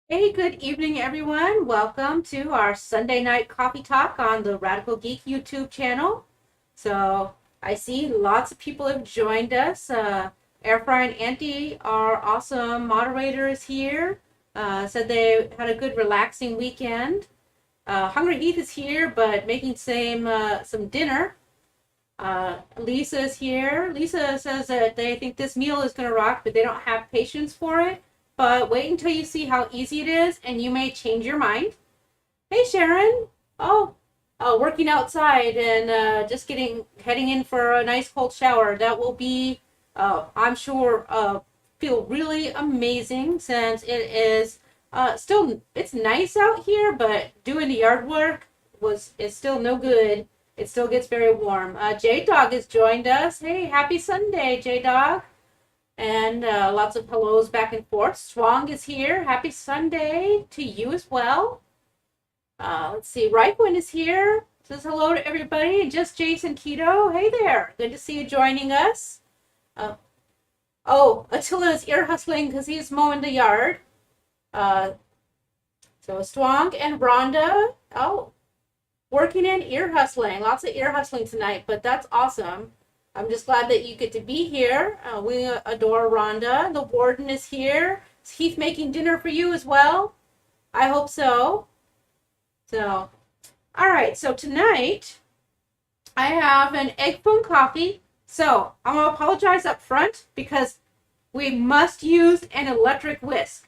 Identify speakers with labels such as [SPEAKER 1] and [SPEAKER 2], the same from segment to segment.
[SPEAKER 1] Hey, good evening, everyone. Welcome to our Sunday night coffee talk on the Radical Geek YouTube channel. So I see lots of people have joined us. Airfry and Auntie, our awesome moderators here, said they had a good relaxing weekend. Hungry Heath is here, but making some dinner. Lisa's here. Lisa says that they think this meal is going to rock, but they don't have patience for it. But wait until you see how easy it is, and you may change your mind. Hey, Sharon. Oh, working outside and just heading in for a nice cold shower. That will be, I'm sure, feel really amazing since it is it's nice out here, but doing the yard work is still no good. It still gets very warm. J Dog has joined us. Hey, happy Sunday, J Dog. And lots of hellos back and forth. Strong is here. Happy Sunday to you as well. Let's see. Raikwen is here. Says hello to everybody. And just Jason Keto. Hey there. Good to see you joining us. Uh, Attila is ear hustling because he's mowing the yard. Uh, so Strong and Rhonda. Oh, working in ear hustling. Lots of ear hustling tonight, but that's awesome. I'm just glad that you get to be here. We adore Rhonda. The warden is here. Is Heath making dinner for you as well? I hope so. So, all right. So tonight I have an egg foam coffee. So I'm going to apologize up front because we must use an electric whisk.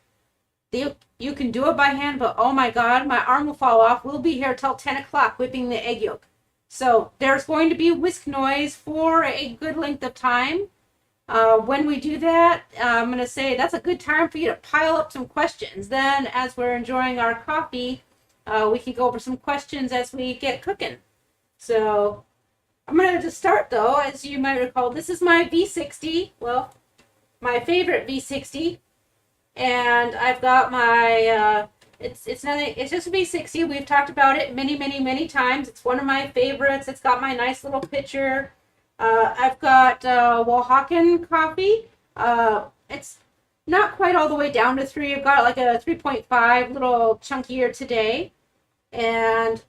[SPEAKER 1] You can do it by hand, but oh my God, my arm will fall off. We'll be here till 10 o'clock whipping the egg yolk. So there's going to be whisk noise for a good length of time. When we do that, I'm going to say that's a good time for you to pile up some questions. Then as we're enjoying our coffee, we can go over some questions as we get cooking. So I'm going to just start though. As you might recall, this is my V60. Well, my favorite V60. And I've got my it's nothing. It's just a V60. We've talked about it many times. It's one of my favorites. It's got my nice little pitcher. I've got Oaxacan coffee. It's not quite all the way down to 3. I've got like a 3.5, little chunkier today. And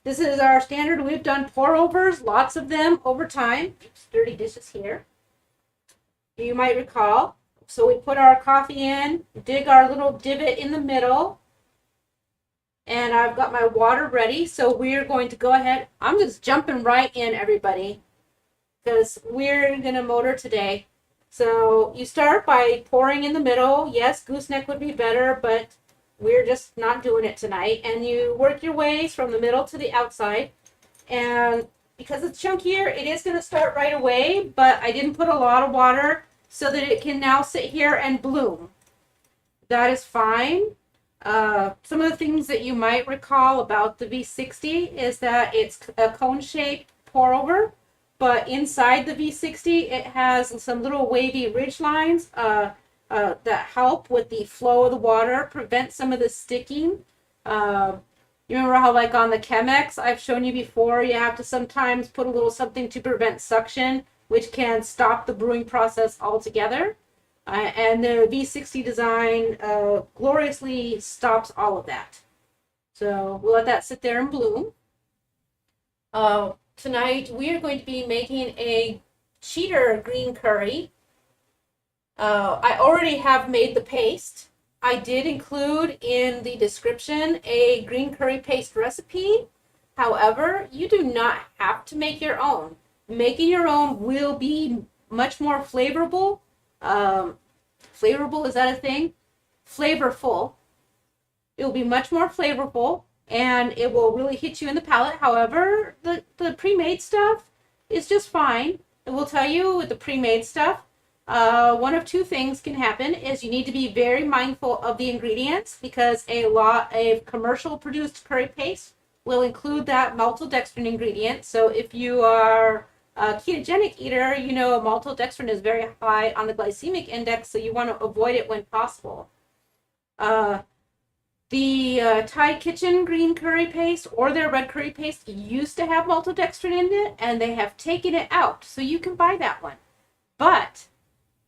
[SPEAKER 1] this is our standard. We've done pour overs, lots of them over time. Oops, dirty dishes here. You might recall. So we put our coffee in, dig our little divot in the middle, and I've got my water ready. So we're going to go ahead. I'm just jumping right in, everybody, because we're going to motor today. So you start by pouring in the middle. Yes, gooseneck would be better, but we're just not doing it tonight. And you work your ways from the middle to the outside. And because it's chunkier, it is going to start right away, but I didn't put a lot of water so that it can now sit here and bloom. That is fine. Some of the things that you might recall about the V60 is that it's a cone-shaped pour-over, but inside the V60 it has some little wavy ridge lines that help with the flow of the water, prevent some of the sticking. You remember how, like on the Chemex, I've shown you before, you have to sometimes put a little something to prevent suction, which can stop the brewing process altogether. And the V60 design gloriously stops all of that. So we'll let that sit there and bloom. Tonight we are going to be making a cheater green curry. I already have made the paste. I did include in the description a green curry paste recipe. However, you do not have to make your own. Making your own will be much more flavorful. Flavorful, is that a thing? Flavorful. It will be much more flavorful, and it will really hit you in the palate. However, the pre-made stuff is just fine. I will tell you with the pre-made stuff, one of two things can happen is you need to be very mindful of the ingredients because a lot of commercial produced curry paste will include that maltodextrin ingredient. So if you are a ketogenic eater, you know maltodextrin is very high on the glycemic index, so you want to avoid it when possible. The Thai Kitchen green curry paste or their red curry paste used to have maltodextrin in it, and they have taken it out, so you can buy that one. But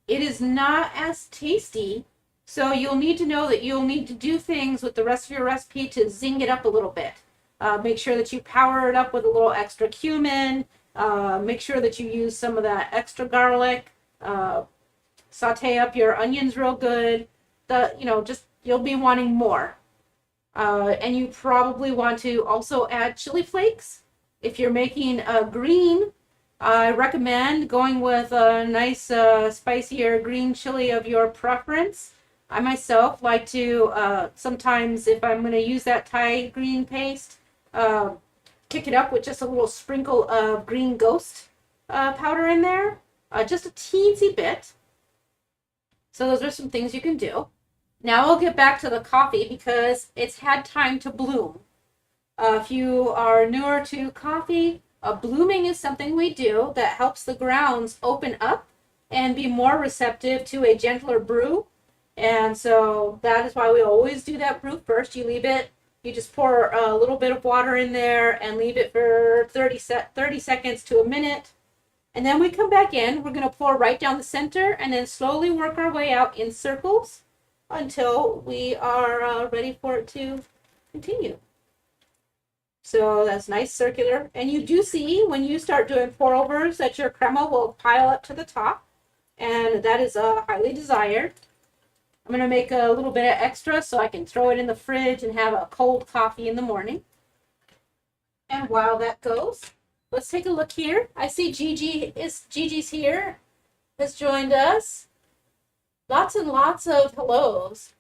[SPEAKER 1] it is not as tasty So you'll need to know that you'll need to do things with the rest of your recipe to zing it up a little bit. Make sure that you power it up with a little extra cumin. Make sure that you use some of that extra garlic. Saute up your onions real good. Just you'll be wanting more. And you probably want to also add chili flakes. If you're making a green, I recommend going with a nice spicier green chili of your preference. I myself like to sometimes, if I'm going to use that Thai green paste, kick it up with just a little sprinkle of green ghost powder in there, just a teensy bit. So those are some things you can do. Now I'll get back to the coffee because it's had time to bloom. If you are newer to coffee, blooming is something we do that helps the grounds open up and be more receptive to a gentler brew. And so that is why we always do that brew first. You just pour a little bit of water in there and leave it for 30 seconds to a minute. And then we come back in. We're going to pour right down the center and then slowly work our way out in circles until we are ready for it to continue. So that's nice circular. And you do see when you start doing pour overs that your crema will pile up to the top. And that is highly desired. I'm going to make a little bit of extra so I can throw it in the fridge and have a cold coffee in the morning. And while that goes, let's take a look here. I see Gigi's here, has joined us. Lots and lots of hellos.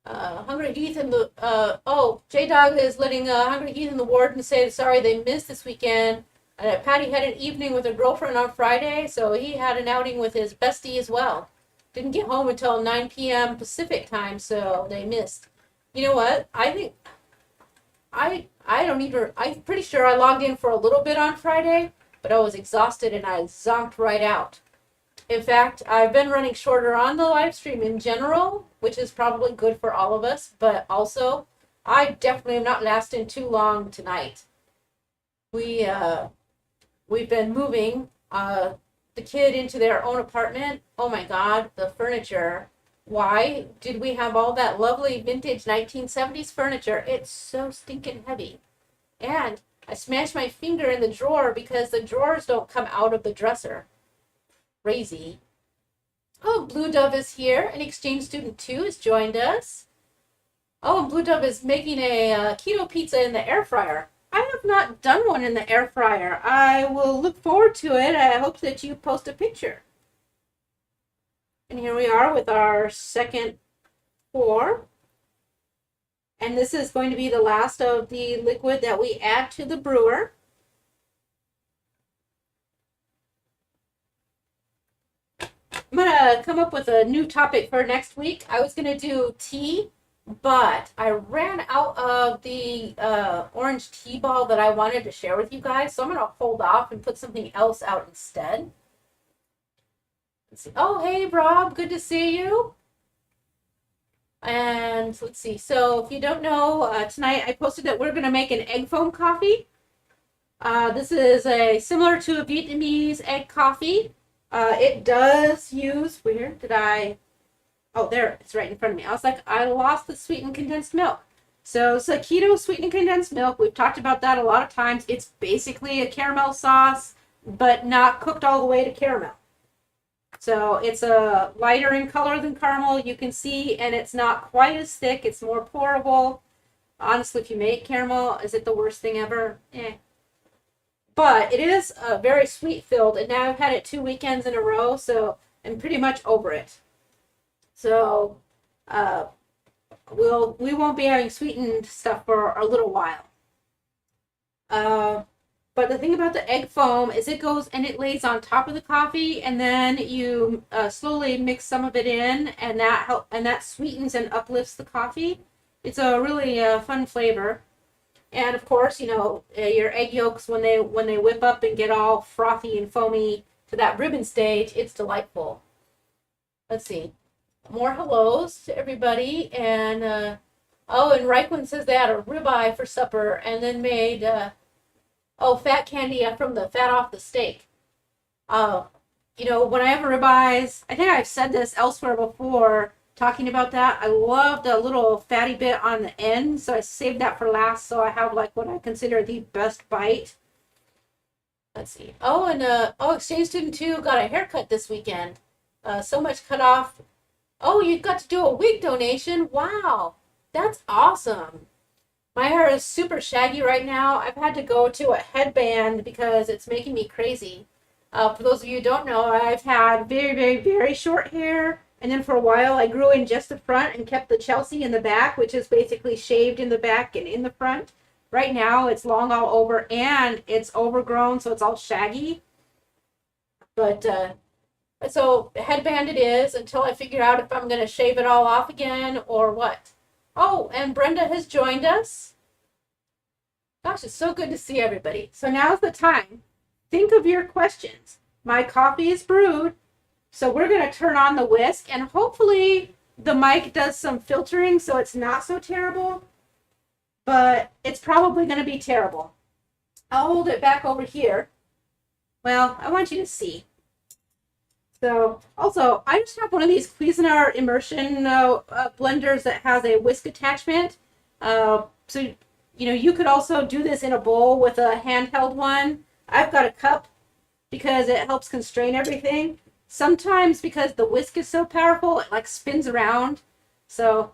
[SPEAKER 1] Hungry Heath and the J-Dog is letting Hungry Heath and the warden say sorry they missed this weekend. Patty had an evening with her girlfriend on Friday, so he had an outing with his bestie as well. Didn't get home until 9 p.m. Pacific time, so they missed. You know what? I think I'm pretty sure I logged in for a little bit on Friday, but I was exhausted and I zonked right out. In fact, I've been running shorter on the live stream in general, which is probably good for all of us, but also I definitely am not lasting too long tonight. We've been moving the kid into their own apartment. Oh my God, the furniture. Why did we have all that lovely vintage 1970s furniture? It's so stinking heavy. And I smashed my finger in the drawer because the drawers don't come out of the dresser. Crazy. Oh, Blue Dove is here. An exchange student too has joined us. Oh, and Blue Dove is making a keto pizza in the air fryer. I have not done one in the air fryer. I will look forward to it. I hope that you post a picture. And here we are with our second pour. And this is going to be the last of the liquid that we add to the brewer. I'm going to come up with a new topic for next week. I was going to do tea, but I ran out of the orange tea ball that I wanted to share with you guys. So I'm going to hold off and put something else out instead. Let's see. Oh, hey, Rob. Good to see you. And let's see. So if you don't know, tonight I posted that we're going to make an egg foam coffee. This is similar to a Vietnamese egg coffee. It does use, oh, there, it's right in front of me. I was like, I lost the sweetened condensed milk. So it's a keto sweetened condensed milk. We've talked about that a lot of times. It's basically a caramel sauce, but not cooked all the way to caramel. So it's a lighter in color than caramel, you can see, and it's not quite as thick. It's more pourable. Honestly, if you make caramel, is it the worst thing ever? But it is very sweet filled, and now I've had it 2 weekends in a row, so I'm pretty much over it. So we won't be having sweetened stuff for a little while. But the thing about the egg foam is it goes and it lays on top of the coffee, and then you slowly mix some of it in, and that sweetens and uplifts the coffee. It's a really fun flavor. And of course, your egg yolks, when they whip up and get all frothy and foamy to that ribbon stage, it's delightful. Let's see. More hellos to everybody. And and Reichman says they had a ribeye for supper and then made fat candy from the fat off the steak. When I have ribeyes, I think I've said this elsewhere before, talking about that. I love the little fatty bit on the end, so I saved that for last. So I have like what I consider the best bite. Let's see. Oh, and exchange student 2 got a haircut this weekend. So much cut off. Oh, you got to do a wig donation. Wow, that's awesome. My hair is super shaggy right now. I've had to go to a headband because it's making me crazy. For those of you who don't know, I've had very, very, very short hair. And then for a while, I grew in just the front and kept the Chelsea in the back, which is basically shaved in the back and in the front. Right now, it's long all over and it's overgrown, so it's all shaggy. But so headband it is until I figure out if I'm going to shave it all off again or what. Oh, and Brenda has joined us. Gosh, it's so good to see everybody. So now's the time. Think of your questions. My coffee is brewed, so we're going to turn on the whisk, and hopefully the mic does some filtering so it's not so terrible, but it's probably going to be terrible. I'll hold it back over here. Well, I want you to see. So, also, I just have one of these Cuisinart immersion blenders that has a whisk attachment. So, you could also do this in a bowl with a handheld one. I've got a cup because it helps constrain everything. Sometimes because the whisk is so powerful, it like spins around. So,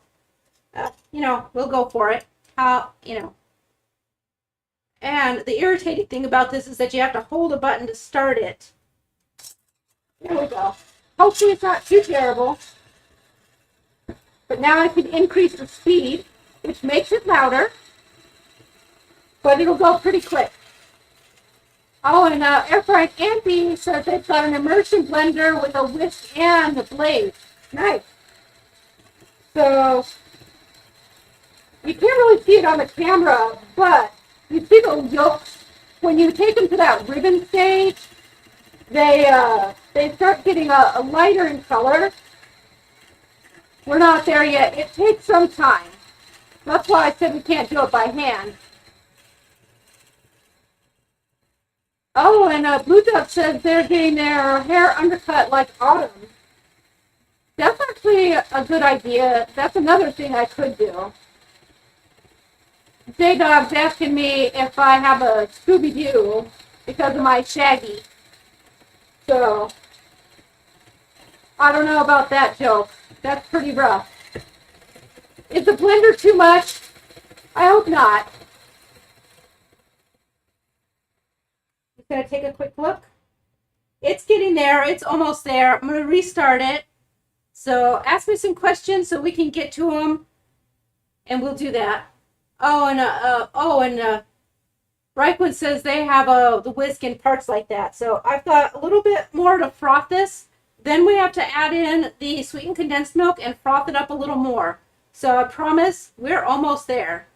[SPEAKER 1] we'll go for it. And the irritating thing about this is that you have to hold a button to start it. There we go. Hopefully it's not too terrible. But now I can increase the speed, which makes it louder. But it'll go pretty quick. Oh, and Air Frying Auntie says they've got an immersion blender with a whisk and a blade. Nice. So, you can't really see it on the camera, but you see the yolks. When you take them to that ribbon stage, they start getting a lighter in color. We're not there yet. It takes some time. That's why I said we can't do it by hand. Oh, and Blue Dove says they're getting their hair undercut like Autumn. That's actually a good idea. That's another thing I could do. J-Dog's asking me if I have a Scooby-Doo because of my shaggy. So, I don't know about that joke. That's pretty rough. Is the blender too much? I hope not. Just going to take a quick look. It's getting there. It's almost there. I'm going to restart it. So, ask me some questions so we can get to them. And we'll do that. Oh, and Reichwood says they have the whisk in parts like that. So I've got a little bit more to froth this. Then we have to add in the sweetened condensed milk and froth it up a little more. So I promise we're almost there.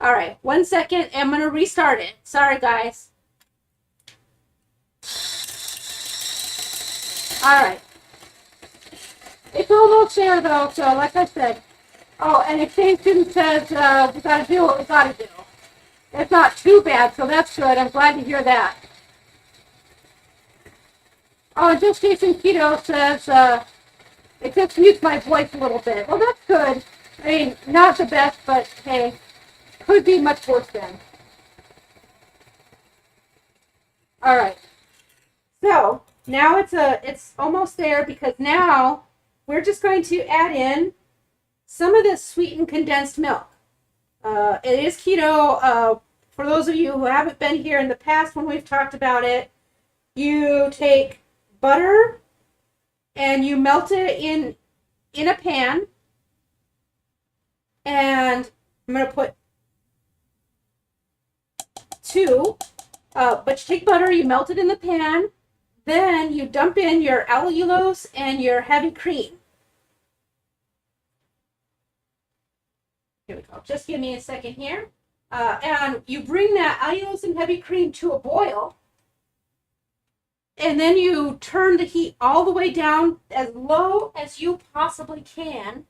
[SPEAKER 1] All right, 1 second. I'm going to restart it. Sorry, guys. All right. It's almost there, though, so like I said. Oh, and exchange student says we got to do what we got to do. It's not too bad, so that's good. I'm glad to hear that. Oh, and just Jason Keto says it just mutes my voice a little bit. Well, that's good. I mean, not the best, but hey, could be much worse then. All right. So now it's almost there because now we're just going to add in some of this sweetened condensed milk. It is keto. For those of you who haven't been here in the past when we've talked about it, you take butter and you melt it in a pan. And I'm going to put 2. But you take butter, you melt it in the pan. Then you dump in your allulose and your heavy cream. Here we go. Just give me a second here. And you bring that allulose and heavy cream to a boil. And then you turn the heat all the way down as low as you possibly can.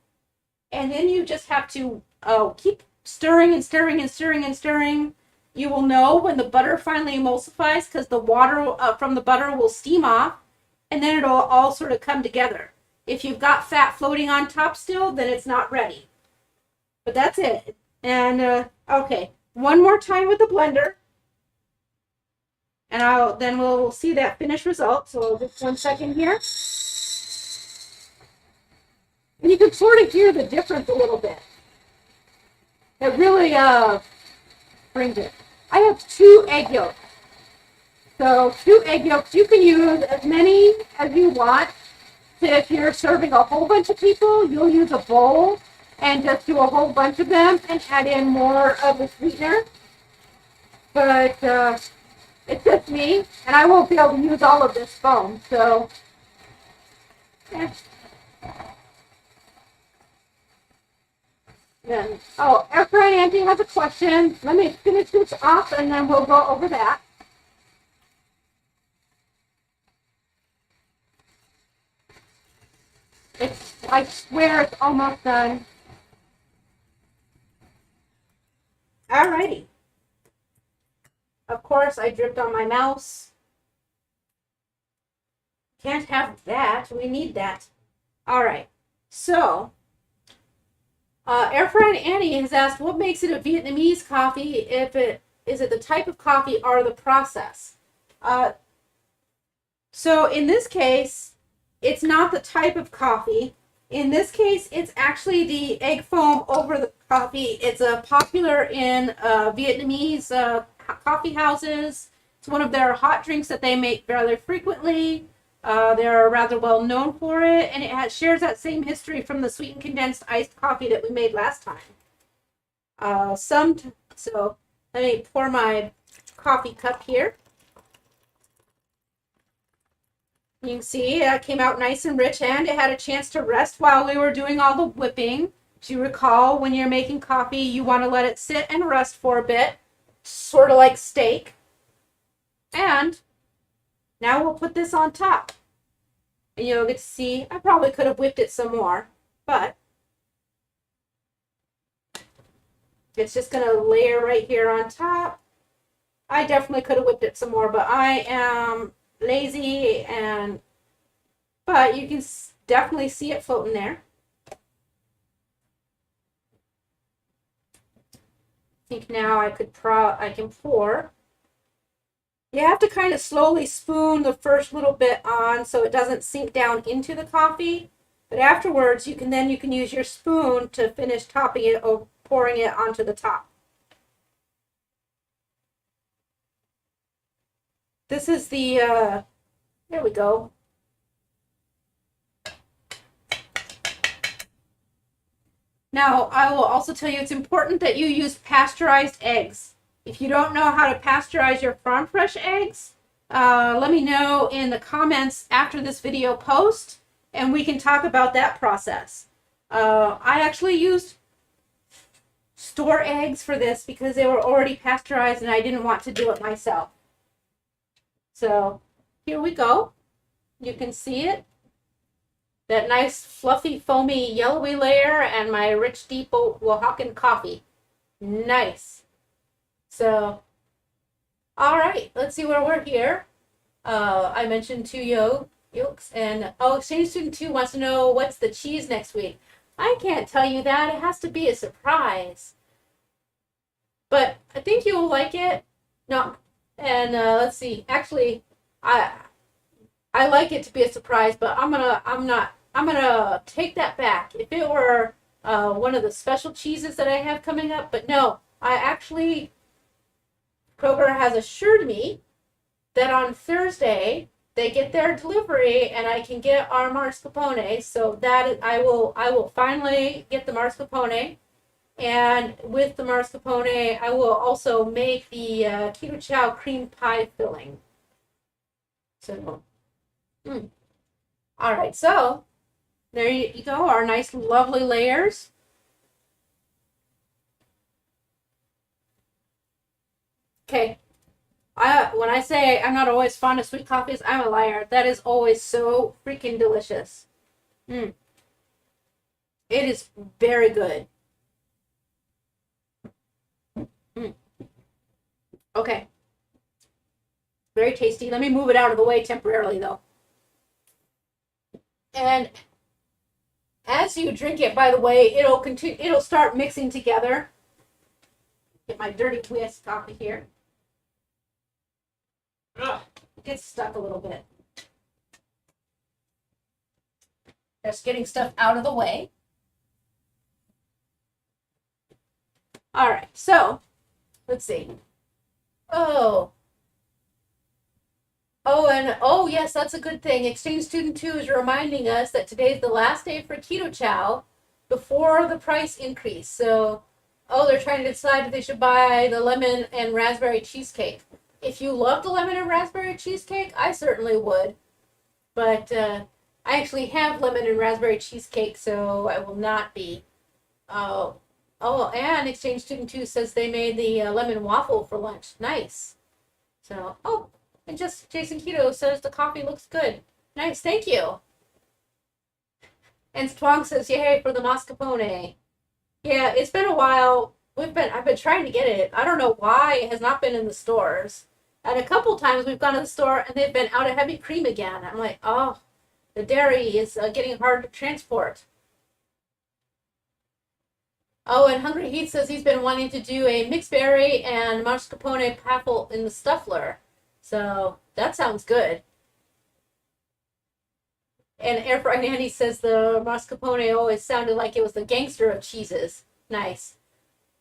[SPEAKER 1] And then you just have to keep stirring and stirring and stirring and stirring. You will know when the butter finally emulsifies because the water from the butter will steam off. and then it'll all sort of come together. If you've got fat floating on top still, then it's not ready. But that's it. And okay, one more time with the blender, and then we'll see that finished result. So just 1 second here, and you can sort of hear the difference a little bit. It really brings it. I have 2 egg yolks. So 2 egg yolks. You can use as many as you want. So if you're serving a whole bunch of people, you'll use a bowl and just do a whole bunch of them and add in more of the sweetener. But it's just me, and I won't be able to use all of this foam. So yeah. Then, oh, Air Fry Angie has a question. Let me finish this off, and then we'll go over that. I swear it's almost done. Alrighty. Of course, I dripped on my mouse. Can't have that. We need that. All right. So, Air Fry Annie has asked, what makes it a Vietnamese coffee? Is it the type of coffee or the process? So in this case, it's not the type of coffee. In this case, it's actually the egg foam over the coffee. It's popular in Vietnamese coffee houses. It's one of their hot drinks that they make fairly frequently. They're rather well known for it, and it shares that same history from the sweetened condensed iced coffee that we made last time. So let me pour my coffee cup here. You can see it came out nice and rich, and it had a chance to rest while we were doing all the whipping. As you recall, when you're making coffee, you want to let it sit and rest for a bit, sort of like steak. And now we'll put this on top. And you'll get to see, I probably could have whipped it some more, but it's just going to layer right here on top. I definitely could have whipped it some more, but I am lazy, but you can definitely see it floating there. I think now I can pour. You have to kind of slowly spoon the first little bit on so it doesn't sink down into the coffee. But afterwards, you can use your spoon to finish topping it or pouring it onto the top. This is the, there we go. Now, I will also tell you it's important that you use pasteurized eggs. If you don't know how to pasteurize your farm fresh eggs, let me know in the comments after this video post, and we can talk about that process. I actually used store eggs for this because they were already pasteurized and I didn't want to do it myself. So here we go. You can see it. That nice fluffy foamy yellowy layer and my rich deep Oaxacan coffee. Nice. So, all right, let's see where we're here. I mentioned 2 yolks, and exchange student 2 wants to know what's the cheese next week. I can't tell you that. It has to be a surprise. But I think you'll like it. No, and let's see. Actually, I like it to be a surprise, but I'm gonna take that back. If it were one of the special cheeses that I have coming up, but no, Kroger has assured me that on Thursday they get their delivery and I can get our mascarpone. So that I will finally get the mascarpone, and with the mascarpone I will also make the keto chow cream pie filling. So, all right. So there you go. Our nice, lovely layers. Okay, when I say I'm not always fond of sweet coffees, I'm a liar. That is always so freaking delicious. It is very good. Okay. Very tasty. Let me move it out of the way temporarily, though. And as you drink it, by the way, it'll start mixing together. Get my dirty twist off of here. Ugh, it gets stuck a little bit. Just getting stuff out of the way. All right, so let's see. Oh, yes, that's a good thing. Exchange Student 2 is reminding us that today is the last day for Keto Chow before the price increase. So, they're trying to decide if they should buy the lemon and raspberry cheesecake. If you love the lemon and raspberry cheesecake, I certainly would. But I actually have lemon and raspberry cheesecake, so I will not be. And Exchange Student 2 says they made the lemon waffle for lunch. Nice. So, and just Jason Keto says the coffee looks good. Nice, thank you. And Twong says, yay for the mascarpone. Yeah, it's been a while. I've been trying to get it. I don't know why it has not been in the stores. And a couple times we've gone to the store and they've been out of heavy cream again. I'm like, the dairy is getting hard to transport. And Hungry Heat says he's been wanting to do a mixed berry and mascarpone waffle in the Stuffler. So that sounds good. And Air Fried Andy says the mascarpone always sounded like it was the gangster of cheeses. Nice.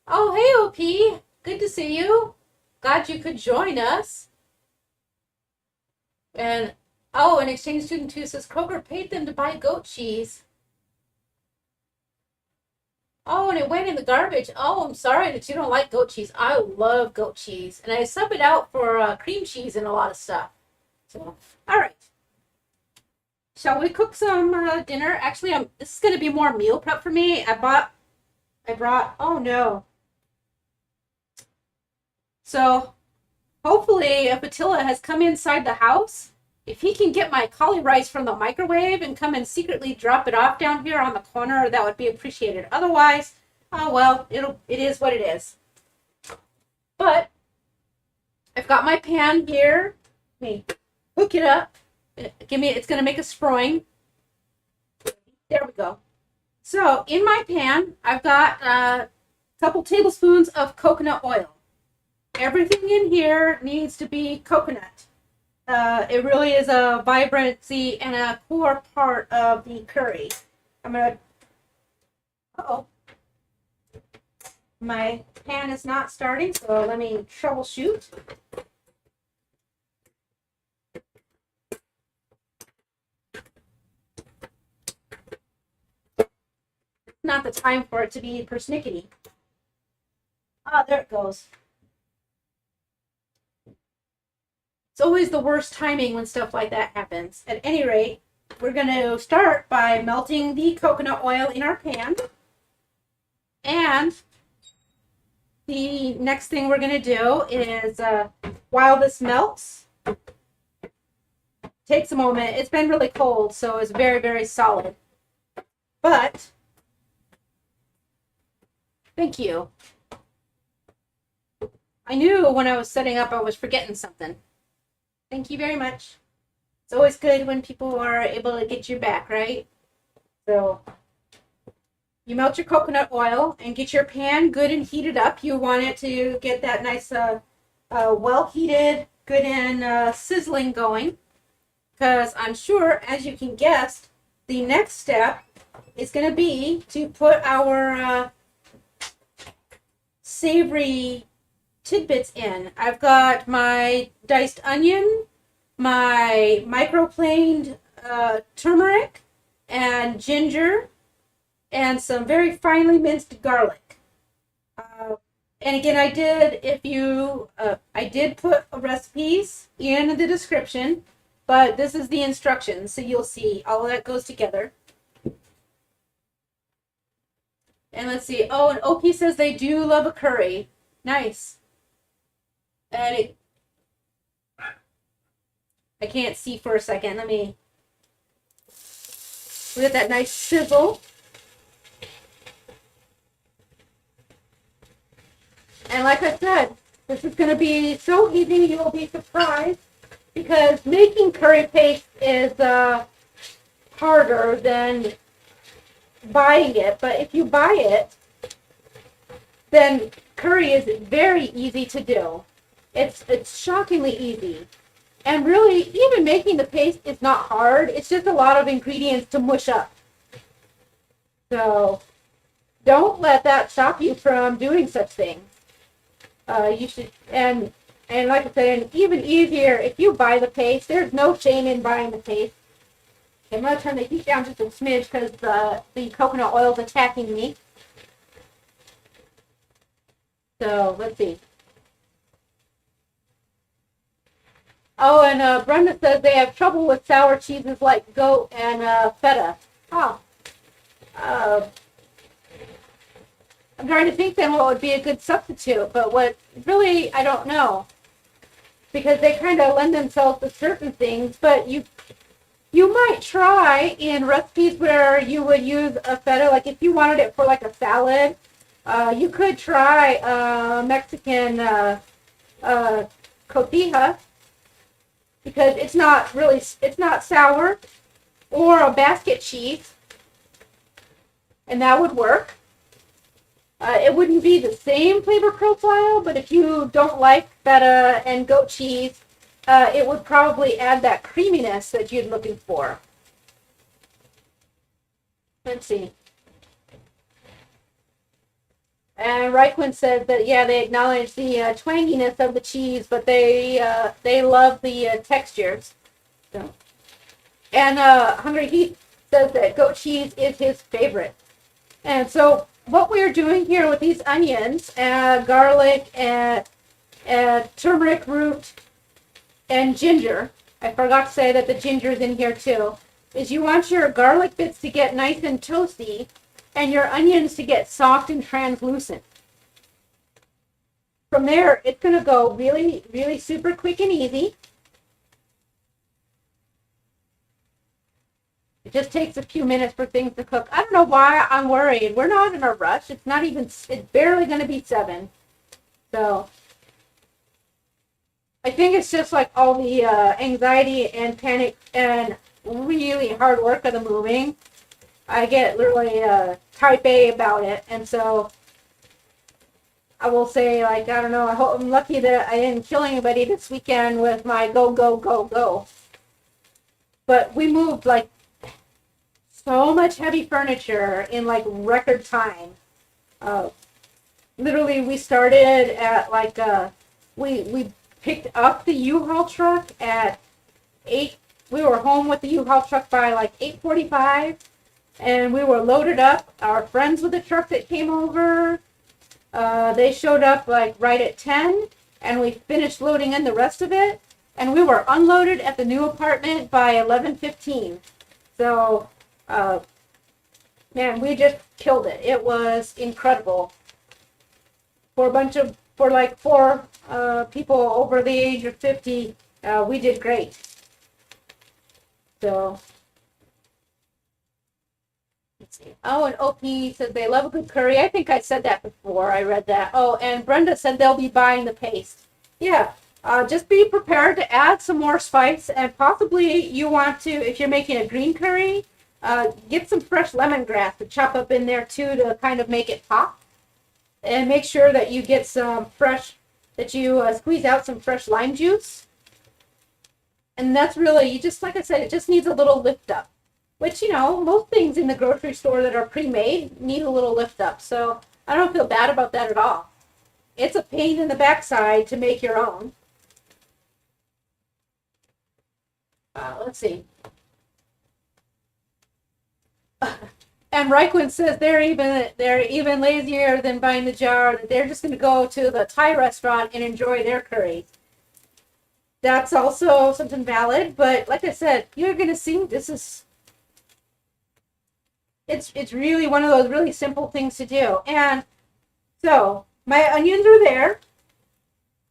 [SPEAKER 1] Oh, hey, OP. Good to see you. Glad you could join us. And, and Exchange Student 2 says Kroger paid them to buy goat cheese. And it went in the garbage. I'm sorry that you don't like goat cheese. I love goat cheese. And I sub it out for cream cheese and a lot of stuff. So, all right. Shall we cook some dinner? Actually, this is going to be more meal prep for me. I brought, oh no. So, hopefully, if Attila has come inside the house, if he can get my cauli rice from the microwave and come and secretly drop it off down here on the corner, that would be appreciated. Otherwise, it is what it is. But I've got my pan here. Let me hook it up. It's going to make a sproing. There we go. So in my pan, I've got a couple tablespoons of coconut oil. Everything in here needs to be coconut. It really is a vibrancy and a core part of the curry. I'm going to, my pan is not starting, so let me troubleshoot. Not the time for it to be persnickety. There it goes. It's always the worst timing when stuff like that happens. At any rate, we're going to start by melting the coconut oil in our pan. And the next thing we're going to do is, while this melts, takes a moment. It's been really cold, so it's very, very solid. But, thank you. I knew when I was setting up I was forgetting something. Thank you very much. It's always good when people are able to get your back, right? So, you melt your coconut oil and get your pan good and heated up. You want it to get that nice, well-heated, good and sizzling going. Because I'm sure, as you can guess, the next step is going to be to put our savory tidbits in. I've got my diced onion, my microplaned turmeric and ginger, and some very finely minced garlic. And again, I did put recipes in the description, but this is the instructions, so you'll see all of that goes together. And let's see. And OP says they do love a curry. Nice. And I can't see for a second. We get that nice sizzle. And like I said, this is going to be so easy you'll be surprised, because making curry paste is harder than buying it. But if you buy it, then curry is very easy to do. It's shockingly easy. And really, even making the paste is not hard. It's just a lot of ingredients to mush up. So don't let that stop you from doing such things. You should, and like I said, and even easier if you buy the paste. There's no shame in buying the paste. I'm gonna turn the heat down just a smidge because the coconut oil is attacking me. So let's see. Oh, and Brenda says they have trouble with sour cheeses like goat and feta. Oh. I'm trying to think then what would be a good substitute, but what really, I don't know. Because they kind of lend themselves to certain things, but you might try in recipes where you would use a feta, like if you wanted it for like a salad, you could try Mexican cotija, because it's not sour, or a basket cheese, and that would work. It wouldn't be the same flavor profile, but if you don't like feta and goat cheese, it would probably add that creaminess that you're looking for. Let's see. And Reichwin says that, yeah, they acknowledge the twanginess of the cheese, but they love the textures. So. And Hungry Heat says that goat cheese is his favorite. And so what we're doing here with these onions, garlic, and turmeric root, and ginger, I forgot to say that the ginger is in here too, is you want your garlic bits to get nice and toasty, and your onions to get soft and translucent. From there, it's going to go really, really super quick and easy. It just takes a few minutes for things to cook. I don't know why I'm worried. We're not in a rush. It's barely going to be 7. So I think it's just like all the anxiety and panic and really hard work of the moving. I get literally type A about it. And so I will say, like, I don't know, I'm lucky that I didn't kill anybody this weekend with my go, go, go, go. But we moved like so much heavy furniture in like record time. Literally, we started at like we picked up the U-Haul truck at 8. We were home with the U-Haul truck by like 8:45, and we were loaded up. Our friends with the truck that came over, they showed up like right at 10, and we finished loading in the rest of it, and we were unloaded at the new apartment by 11:15. So. Man, we just killed it. It was incredible. For like four people over the age of 50, we did great. So, let's see. Oh, and OP says they love a good curry. I think I said that before. I read that. Oh, and Brenda said they'll be buying the paste. Yeah. Just be prepared to add some more spice, and possibly you want to, if you're making a green curry, get some fresh lemongrass to chop up in there too to kind of make it pop. And make sure that you get some fresh, that you squeeze out some fresh lime juice. And that's really, you just, like I said, it just needs a little lift up. Which, you know, most things in the grocery store that are pre-made need a little lift up. So I don't feel bad about that at all. It's a pain in the backside to make your own. Let's see. And Reichwin says they're even lazier than buying the jar. They're just going to go to the Thai restaurant and enjoy their curry. That's also something valid, but like I said, you're going to see it's really one of those really simple things to do. And so my onions are there,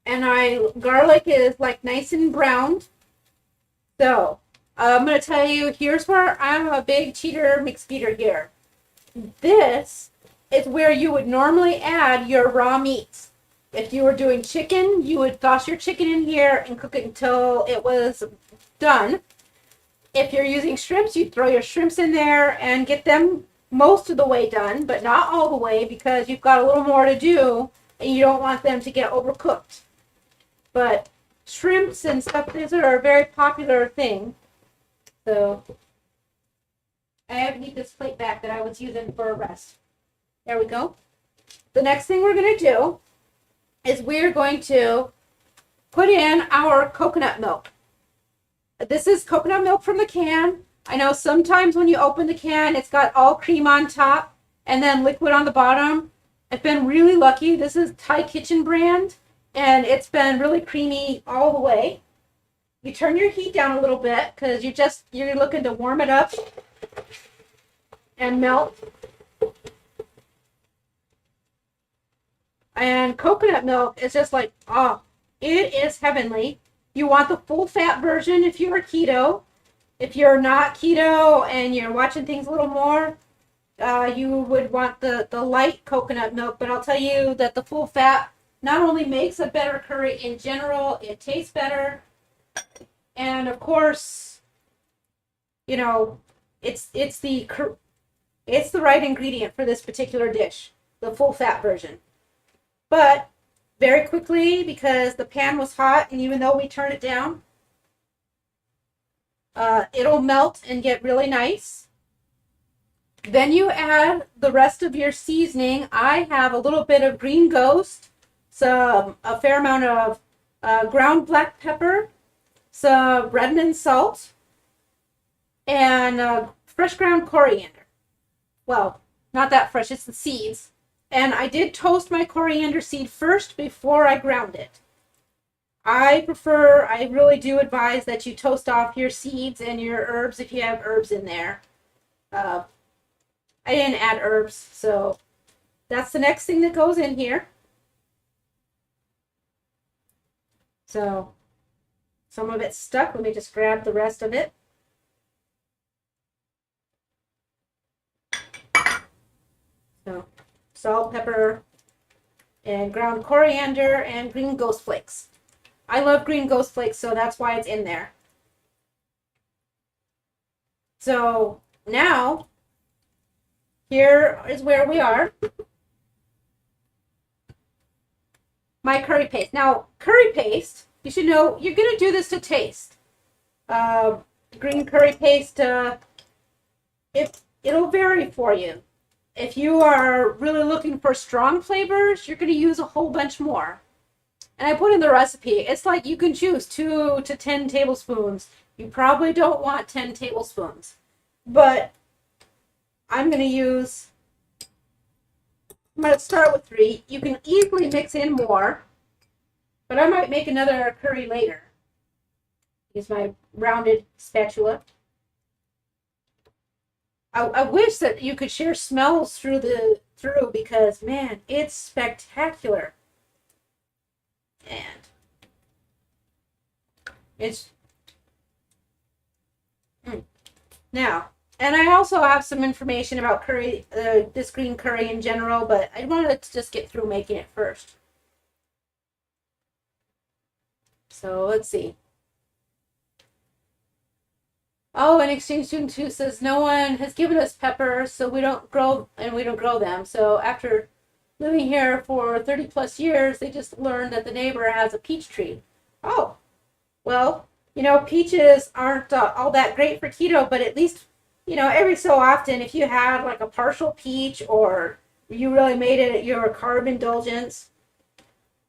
[SPEAKER 1] and my garlic is like nice and browned. So I'm going to tell you, here's where I'm a big cheater McSpeeder here. This is where you would normally add your raw meats. If you were doing chicken, you would toss your chicken in here and cook it until it was done. If you're using shrimps, you throw your shrimps in there and get them most of the way done, but not all the way because you've got a little more to do and you don't want them to get overcooked. But shrimps and stuff, these are a very popular thing. So I have to need this plate back that I was using for a rest. There we go. The next thing we're going to do is we're going to put in our coconut milk. This is coconut milk from the can. I know sometimes when you open the can, it's got all cream on top and then liquid on the bottom. I've been really lucky. This is Thai Kitchen brand, and it's been really creamy all the way. You turn your heat down a little bit because you're looking to warm it up and melt. And coconut milk is just like, oh, it is heavenly. You want the full fat version if you're keto. If you're not keto and you're watching things a little more, you would want the light coconut milk. But I'll tell you that the full fat not only makes a better curry in general, it tastes better. And of course, you know, it's the right ingredient for this particular dish, the full fat version. But very quickly, because the pan was hot, and even though we turned it down, it'll melt and get really nice. Then you add the rest of your seasoning. I have a little bit of green ghost, a fair amount of ground black pepper, some Redmond salt, and fresh ground coriander. Well, not that fresh, it's the seeds. And I did toast my coriander seed first before I ground it. I really do advise that you toast off your seeds and your herbs if you have herbs in there. I didn't add herbs, so that's the next thing that goes in here. So some of it's stuck. Let me just grab the rest of it. So salt, pepper, and ground coriander and green ghost flakes. I love green ghost flakes, so that's why it's in there. So now, here is where we are. My curry paste. Now, curry paste, you should know, you're going to do this to taste. Green curry paste, it'll vary for you. If you are really looking for strong flavors, you're going to use a whole bunch more. And I put in the recipe, it's like you can choose 2 to 10 tablespoons. You probably don't want 10 tablespoons. But I'm going to start with 3. You can easily mix in more, but I might make another curry later. Use my rounded spatula. I wish that you could share smells through because, man, it's spectacular. And it's now, and I also have some information about curry, this green curry in general, but I wanted to just get through making it first. So let's see. Oh, and Exchange Student 2 says no one has given us peppers, so we don't grow them. So after living here for 30 plus years, they just learned that the neighbor has a peach tree. Oh, well, you know, peaches aren't all that great for keto, but at least, you know, every so often, if you had like a partial peach or you really made it your carb indulgence,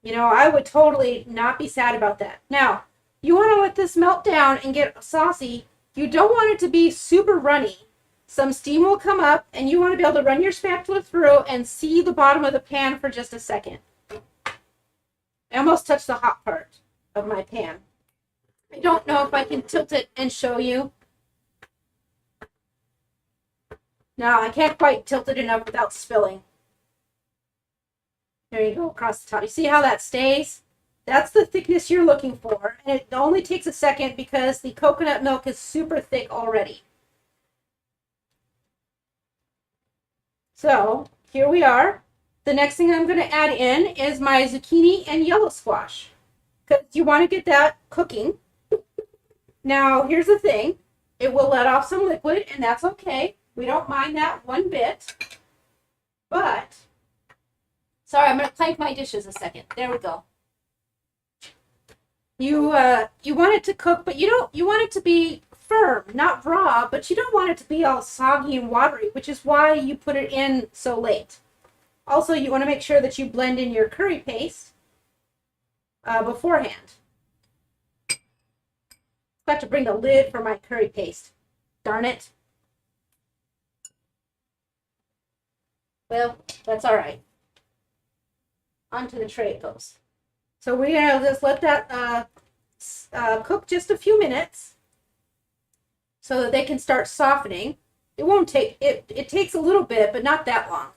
[SPEAKER 1] you know, I would totally not be sad about that. Now, you want to let this melt down and get saucy. You don't want it to be super runny. Some steam will come up and you want to be able to run your spatula through and see the bottom of the pan for just a second. I almost touched the hot part of my pan. I don't know if I can tilt it and show you. No, I can't quite tilt it enough without spilling. There you go, across the top. You see how that stays? That's the thickness you're looking for. And it only takes a second because the coconut milk is super thick already. So here we are. The next thing I'm going to add in is my zucchini and yellow squash, because you want to get that cooking. Now, here's the thing. it will let off some liquid, and that's okay. We don't mind that one bit. But, sorry, I'm going to clank my dishes a second. There we go. You want it to cook, but you want it to be firm, not raw, but you don't want it to be all soggy and watery, which is why you put it in so late. Also, you want to make sure that you blend in your curry paste beforehand. Got to bring the lid for my curry paste. Darn it. Well, that's all right. Onto the tray it goes. So we're going to just let that cook just a few minutes so that they can start softening. It won't take, it takes a little bit, but not that long.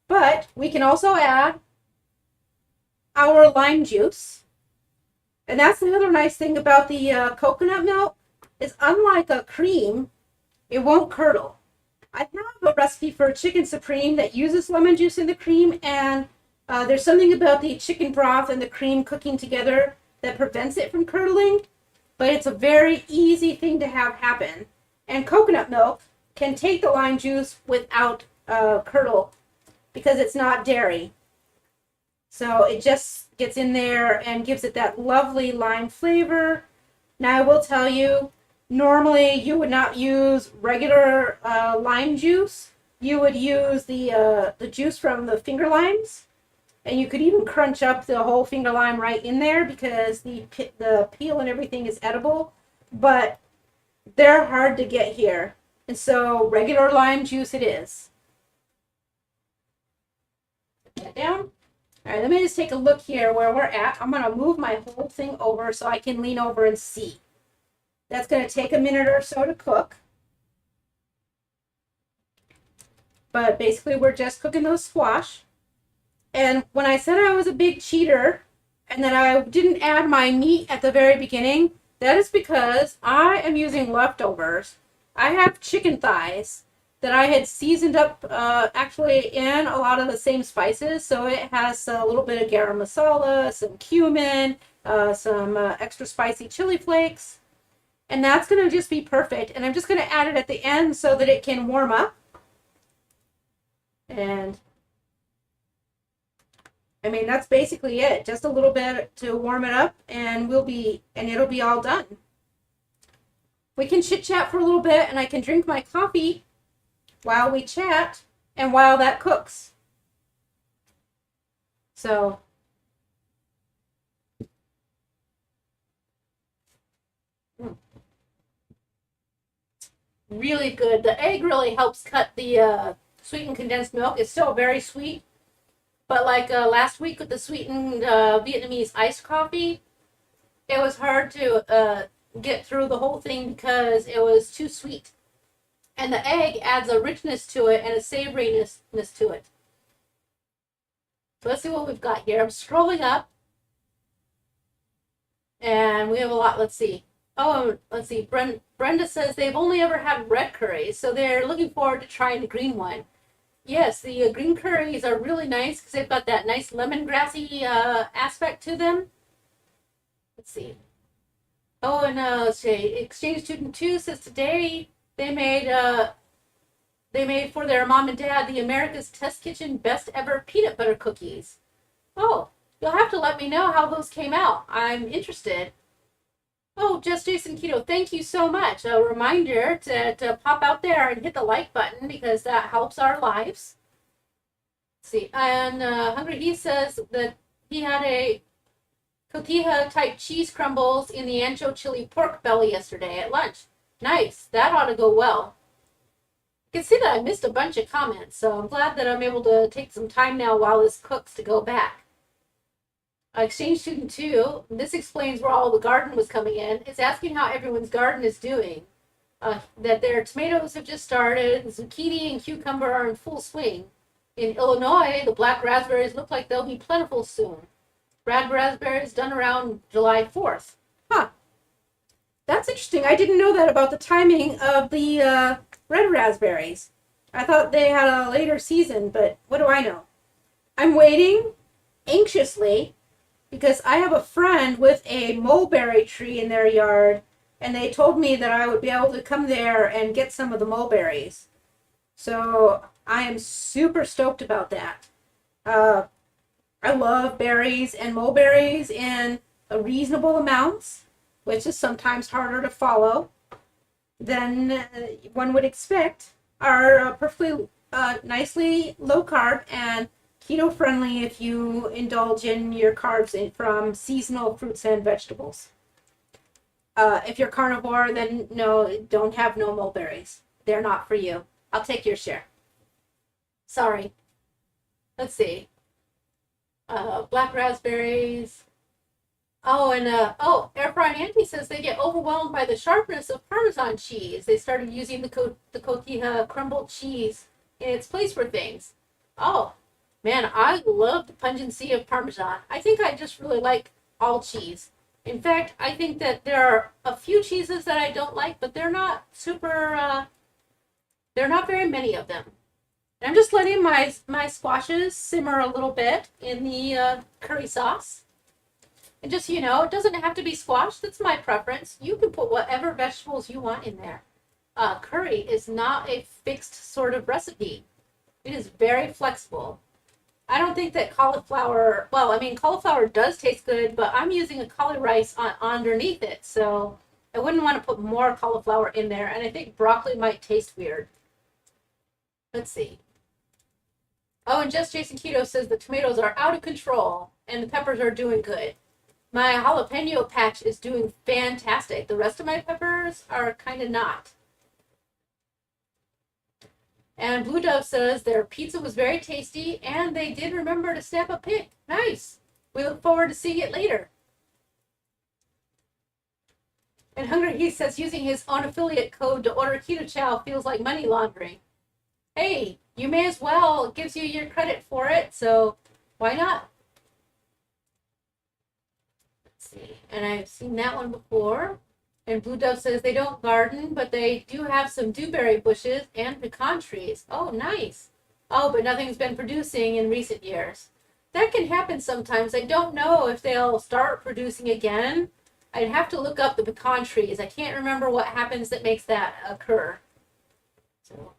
[SPEAKER 1] But we can also add our lime juice. And that's the other nice thing about the coconut milk is unlike a cream, it won't curdle. I have a recipe for a chicken supreme that uses lemon juice in the cream, and there's something about the chicken broth and the cream cooking together that prevents it from curdling, but it's a very easy thing to have happen. And coconut milk can take the lime juice without curdle because it's not dairy. So it just gets in there and gives it that lovely lime flavor. Now I will tell you, normally you would not use regular lime juice. You would use the juice from the finger limes. And you could even crunch up the whole finger lime right in there because the peel and everything is edible. But they're hard to get here. And so regular lime juice it is. Put that down. All right, let me just take a look here where we're at. I'm going to move my whole thing over so I can lean over and see. That's going to take a minute or so to cook. But basically, we're just cooking those squash. And when I said I was a big cheater and that I didn't add my meat at the very beginning, that is because I am using leftovers. I have chicken thighs that I had seasoned up actually in a lot of the same spices. So it has a little bit of garam masala, some cumin, some extra spicy chili flakes. And that's going to just be perfect. And I'm just going to add it at the end so that it can warm up. And I mean, that's basically it. Just a little bit to warm it up and it'll be all done. We can chit chat for a little bit and I can drink my coffee while we chat and while that cooks. So really good. The egg really helps cut the sweetened condensed milk. It's still very sweet, but like last week with the sweetened Vietnamese iced coffee, it was hard to get through the whole thing because it was too sweet. And the egg adds a richness to it and a savoriness to it. So let's see what we've got here. I'm scrolling up. And we have a lot. Let's see. Oh, let's see. Brenda says they've only ever had red curries, so they're looking forward to trying the green one. Yes, the green curries are really nice because they've got that nice lemongrassy aspect to them. Let's see. Oh, and let's see. Exchange Student 2 says today they made for their mom and dad the America's Test Kitchen Best Ever Peanut Butter Cookies. Oh, you'll have to let me know how those came out. I'm interested. Oh, Just Jason Keto, thank you so much. A reminder to pop out there and hit the like button because that helps our lives. Let's see, and Hungry He says that he had a cotija type cheese crumbles in the ancho chili pork belly yesterday at lunch. Nice, that ought to go well. You can see that I missed a bunch of comments, so I'm glad that I'm able to take some time now while this cooks to go back. Exchange Student 2, this explains where all the garden was coming in. It's asking how everyone's garden is doing. That their tomatoes have just started, zucchini and cucumber are in full swing. In Illinois, the black raspberries look like they'll be plentiful soon. Red raspberries done around July 4th. Huh. That's interesting. I didn't know that about the timing of the red raspberries. I thought they had a later season, but what do I know? I'm waiting anxiously because I have a friend with a mulberry tree in their yard and they told me that I would be able to come there and get some of the mulberries. So I am super stoked about that. Uh, I love berries, and mulberries in a reasonable amounts, which is sometimes harder to follow than one would expect, are perfectly nicely low carb and keto friendly if you indulge in your carbs from seasonal fruits and vegetables. If you're carnivore, then no, don't have no mulberries. They're not for you. I'll take your share. Sorry. Let's see. Black raspberries. Oh, and Air Fried Auntie says they get overwhelmed by the sharpness of Parmesan cheese. They started using the cotija crumbled cheese in its place for things. Oh, man, I love the pungency of Parmesan. I think I just really like all cheese. In fact, I think that there are a few cheeses that I don't like, but they're not super, there are not very many of them. And I'm just letting my squashes simmer a little bit in the curry sauce. And just, it doesn't have to be squash. That's my preference. You can put whatever vegetables you want in there. Curry is not a fixed sort of recipe. It is very flexible. I don't think that cauliflower, cauliflower does taste good, but I'm using a cauli rice underneath it. So I wouldn't want to put more cauliflower in there. And I think broccoli might taste weird. Let's see. Oh, and Just Jason Keto says the tomatoes are out of control and the peppers are doing good. My jalapeno patch is doing fantastic. The rest of my peppers are kind of not. And Blue Dove says their pizza was very tasty and they did remember to snap a pic. Nice. We look forward to seeing it later. And Hungry He says using his own affiliate code to order Keto Chow feels like money laundering. Hey, you may as well. It gives you your credit for it, so why not? Let's see. And I've seen that one before. And Blue Dove says they don't garden, but they do have some dewberry bushes and pecan trees. Oh, nice. Oh, but nothing's been producing in recent years. That can happen sometimes. I don't know if they'll start producing again. I'd have to look up the pecan trees. I can't remember what happens that makes that occur. So.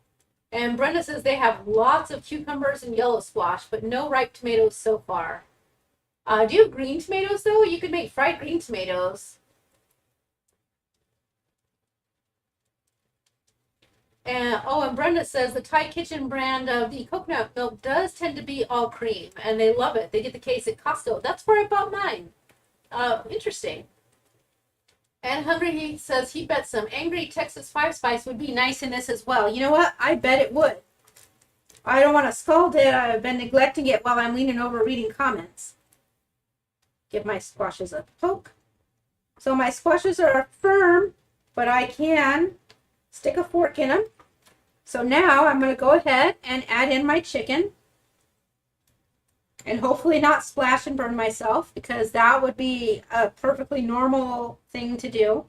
[SPEAKER 1] And Brenda says they have lots of cucumbers and yellow squash, but no ripe tomatoes so far. Do you have green tomatoes, though? You could make fried green tomatoes. And Brenda says the Thai Kitchen brand of the coconut milk does tend to be all cream, and they love it. They get the case at Costco. That's where I bought mine. Interesting. And Hungry He says he bet some angry Texas 5-spice would be nice in this as well. You know what? I bet it would. I don't want to scald it. I've been neglecting it while I'm leaning over reading comments. Give my squashes a poke. So my squashes are firm, but I can stick a fork in them. So now I'm going to go ahead and add in my chicken. And hopefully not splash and burn myself, because that would be a perfectly normal thing to do.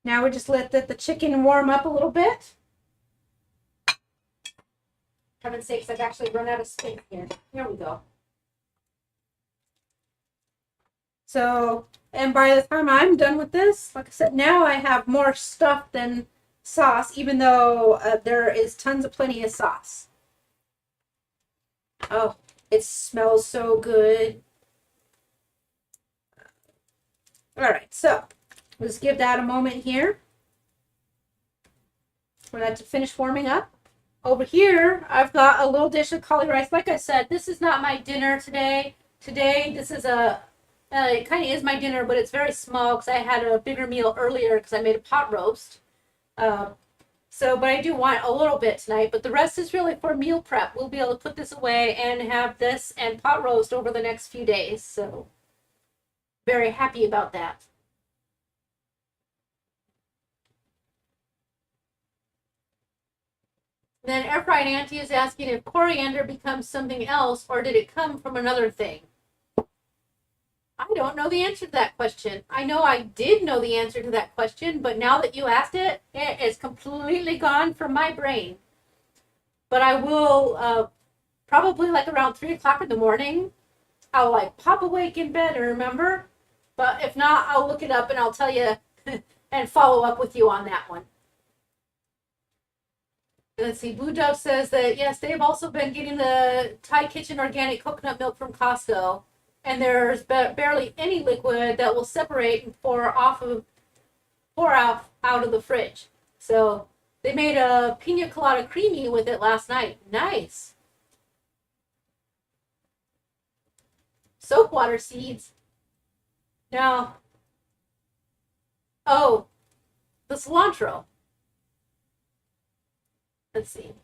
[SPEAKER 1] Now we just let the chicken warm up a little bit. For heaven's sakes, I've actually run out of space here. Here we go. So, and by the time I'm done with this, like I said, now I have more stuff than sauce, even though there is tons of plenty of sauce. Oh, it smells so good. All right, so let's give that a moment here for that to finish warming up. Over here, I've got a little dish of cauli rice. Like I said, this is not my dinner today. Today, this is it kind of is my dinner, but it's very small because I had a bigger meal earlier because I made a pot roast. But I do want a little bit tonight, but the rest is really for meal prep. We'll be able to put this away and have this and pot roast over the next few days. So very happy about that. Then Air Fried Auntie is asking if coriander becomes something else or did it come from another thing? I don't know the answer to that question. I know I did know the answer to that question, but now that you asked it, it is completely gone from my brain. But I will, probably like around 3 o'clock in the morning, I'll like pop awake in bed and remember, But if not, I'll look it up and I'll tell you and follow up with you on that one. Let's see. Blue Dove says that yes, they've also been getting the Thai Kitchen organic coconut milk from Costco, and there's barely any liquid that will separate and pour out of the fridge. So they made a pina colada creamy with it last night. Nice. Soap water seeds. Now, oh, the cilantro. Let's see.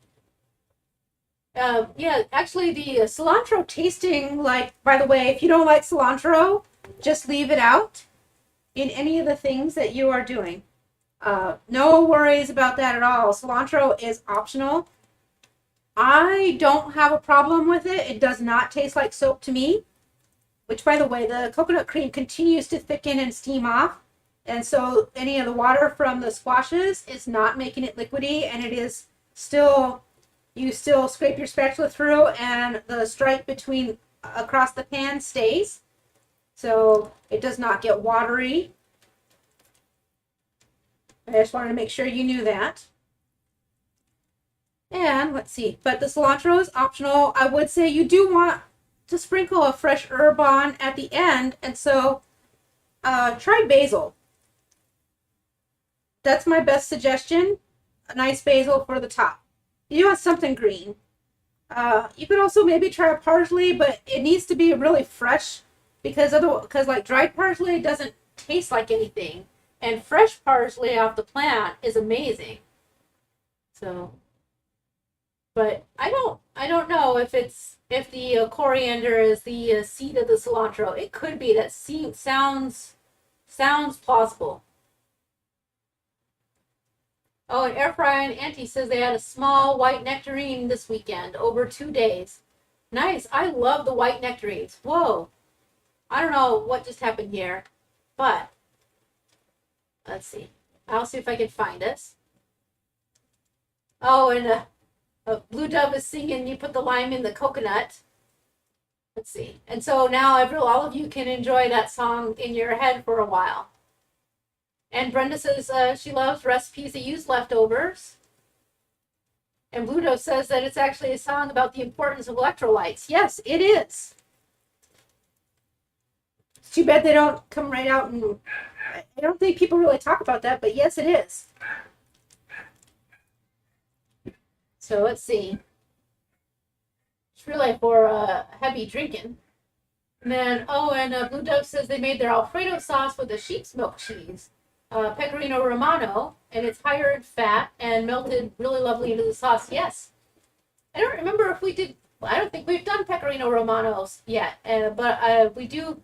[SPEAKER 1] Yeah, actually, the cilantro tasting, like, by the way, if you don't like cilantro, just leave it out in any of the things that you are doing. No worries about that at all. Cilantro is optional. I don't have a problem with it. It does not taste like soap to me, which, by the way, the coconut cream continues to thicken and steam off. And so any of the water from the squashes is not making it liquidy, and it is still, you still scrape your spatula through and the stripe between across the pan stays. So it does not get watery. I just wanted to make sure you knew that. And let's see, but the cilantro is optional. I would say you do want to sprinkle a fresh herb on at the end, and so try basil. That's my best suggestion. A nice basil for the top. You want something green. You could also maybe try parsley, but it needs to be really fresh because like dried parsley doesn't taste like anything, and fresh parsley off the plant is amazing. So, but I don't know if the coriander is the seed of the cilantro. It could be. That sounds plausible. Oh, and Air Fry and Auntie says they had a small white nectarine this weekend, over 2 days. Nice. I love the white nectarines. Whoa. I don't know what just happened here, but let's see. I'll see if I can find us. Oh, and Blue Dove is singing, you put the lime in the coconut. Let's see. And so now all of you can enjoy that song in your head for a while. And Brenda says she loves recipes that use leftovers. And Blue Dove says that it's actually a song about the importance of electrolytes. Yes, it is. It's too bad they don't come right out, and I don't think people really talk about that, but yes, it is. So let's see. It's really for heavy drinking. And then, Blue Dove says they made their Alfredo sauce with a sheep's milk cheese. Pecorino Romano, and it's higher in fat and melted really lovely into the sauce. Yes. I don't remember if we did, I don't think we've done Pecorino Romanos yet, but we do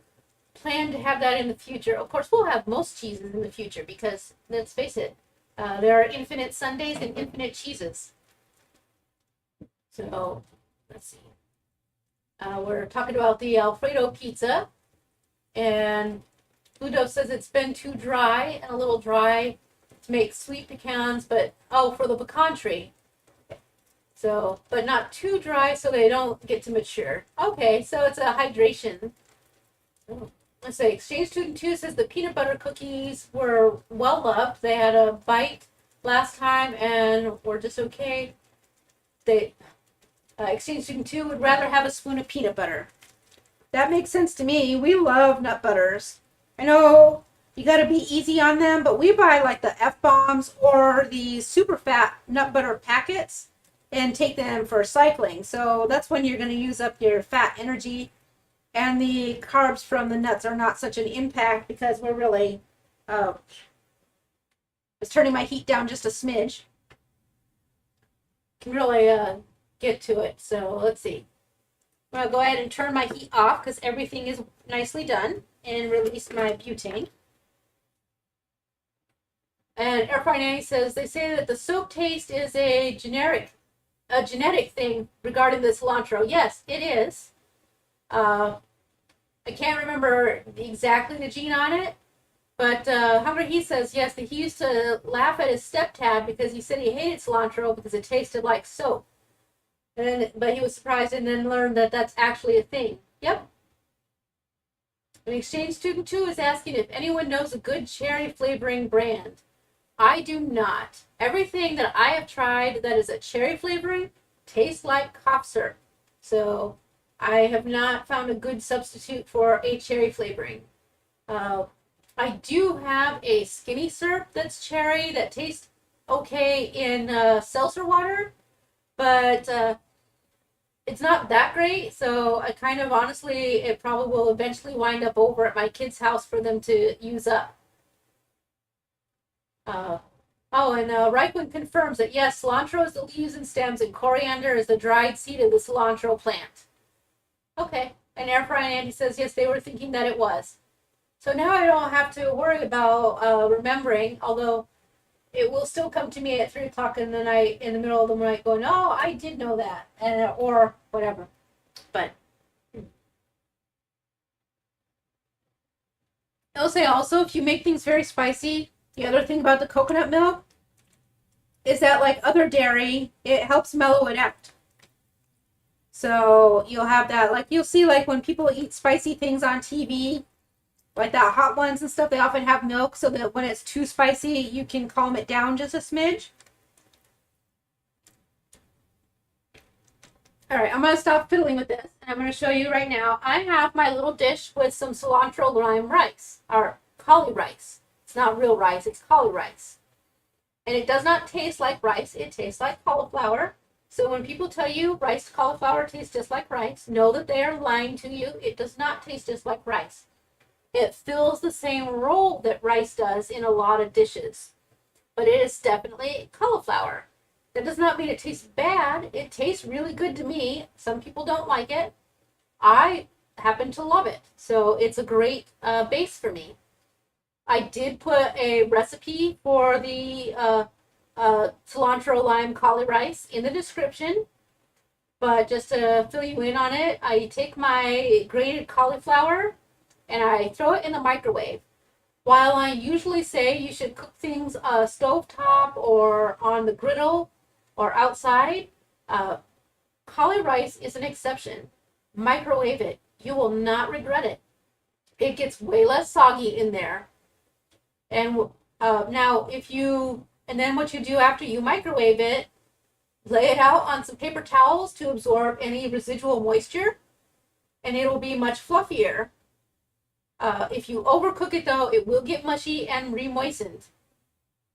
[SPEAKER 1] plan to have that in the future. Of course, we'll have most cheeses in the future because, let's face it, there are infinite sundaes and infinite cheeses. So, let's see. We're talking about the Alfredo pizza, and Blue Dove says it's been too dry and a little dry to make sweet pecans, but for the pecan tree. So, but not too dry so they don't get to mature. Okay, so it's a hydration. Let's say Exchange Student 2 says the peanut butter cookies were well loved. They had a bite last time and were just okay. Exchange Student 2 would rather have a spoon of peanut butter. That makes sense to me. We love nut butters. I know you got to be easy on them, but we buy like the F-bombs or the super fat nut butter packets and take them for cycling. So that's when you're going to use up your fat energy, and the carbs from the nuts are not such an impact because we're really, it's turning my heat down just a smidge. Can really get to it. So let's see. I'm going to go ahead and turn my heat off because everything is nicely done, and release my butane. And Air Fry Nanny says they say that the soap taste is a genetic thing regarding the cilantro. Yes, it is. I can't remember exactly the gene on it, but Hungry He says yes, that he used to laugh at his stepdad because he said he hated cilantro because it tasted like soap. But he was surprised and then learned that that's actually a thing. Yep. An exchange student 2 is asking if anyone knows a good cherry flavoring brand. I do not. Everything that I have tried that is a cherry flavoring tastes like cough syrup. So I have not found a good substitute for a cherry flavoring. I do have a skinny syrup that's cherry that tastes okay in seltzer water, but it's not that great. So I kind of honestly, it probably will eventually wind up over at my kids' house for them to use up. And Reichman confirms that yes, cilantro is the leaves and stems, and coriander is the dried seed of the cilantro plant. Okay, and Air Fry Andy says yes, they were thinking that it was. So now I don't have to worry about remembering, although it will still come to me at 3 o'clock in the night, in the middle of the night, going, "Oh, I did know that," or whatever. But I'll say also, if you make things very spicy, the other thing about the coconut milk is that, like other dairy, it helps mellow it out. So you'll have that, like you'll see, like when people eat spicy things on TV, like that hot ones and stuff, they often have milk so that when it's too spicy, you can calm it down just a smidge. All right, I'm going to stop fiddling with this, and I'm going to show you right now. I have my little dish with some cilantro lime rice, or Cauli rice. It's not real rice, it's Cauli rice. And it does not taste like rice, it tastes like cauliflower. So when people tell you rice cauliflower tastes just like rice, know that they are lying to you. It does not taste just like rice. It fills the same role that rice does in a lot of dishes. But it is definitely cauliflower. That does not mean it tastes bad. It tastes really good to me. Some people don't like it. I happen to love it. So it's a great base for me. I did put a recipe for the cilantro lime cauli rice in the description. But just to fill you in on it, I take my grated cauliflower and I throw it in the microwave. While I usually say you should cook things stovetop or on the griddle or outside, cauli rice is an exception. Microwave it. You will not regret it. It gets way less soggy in there. And now and then what you do after you microwave it, lay it out on some paper towels to absorb any residual moisture, and it'll be much fluffier. If you overcook it, though, it will get mushy and re-moistened.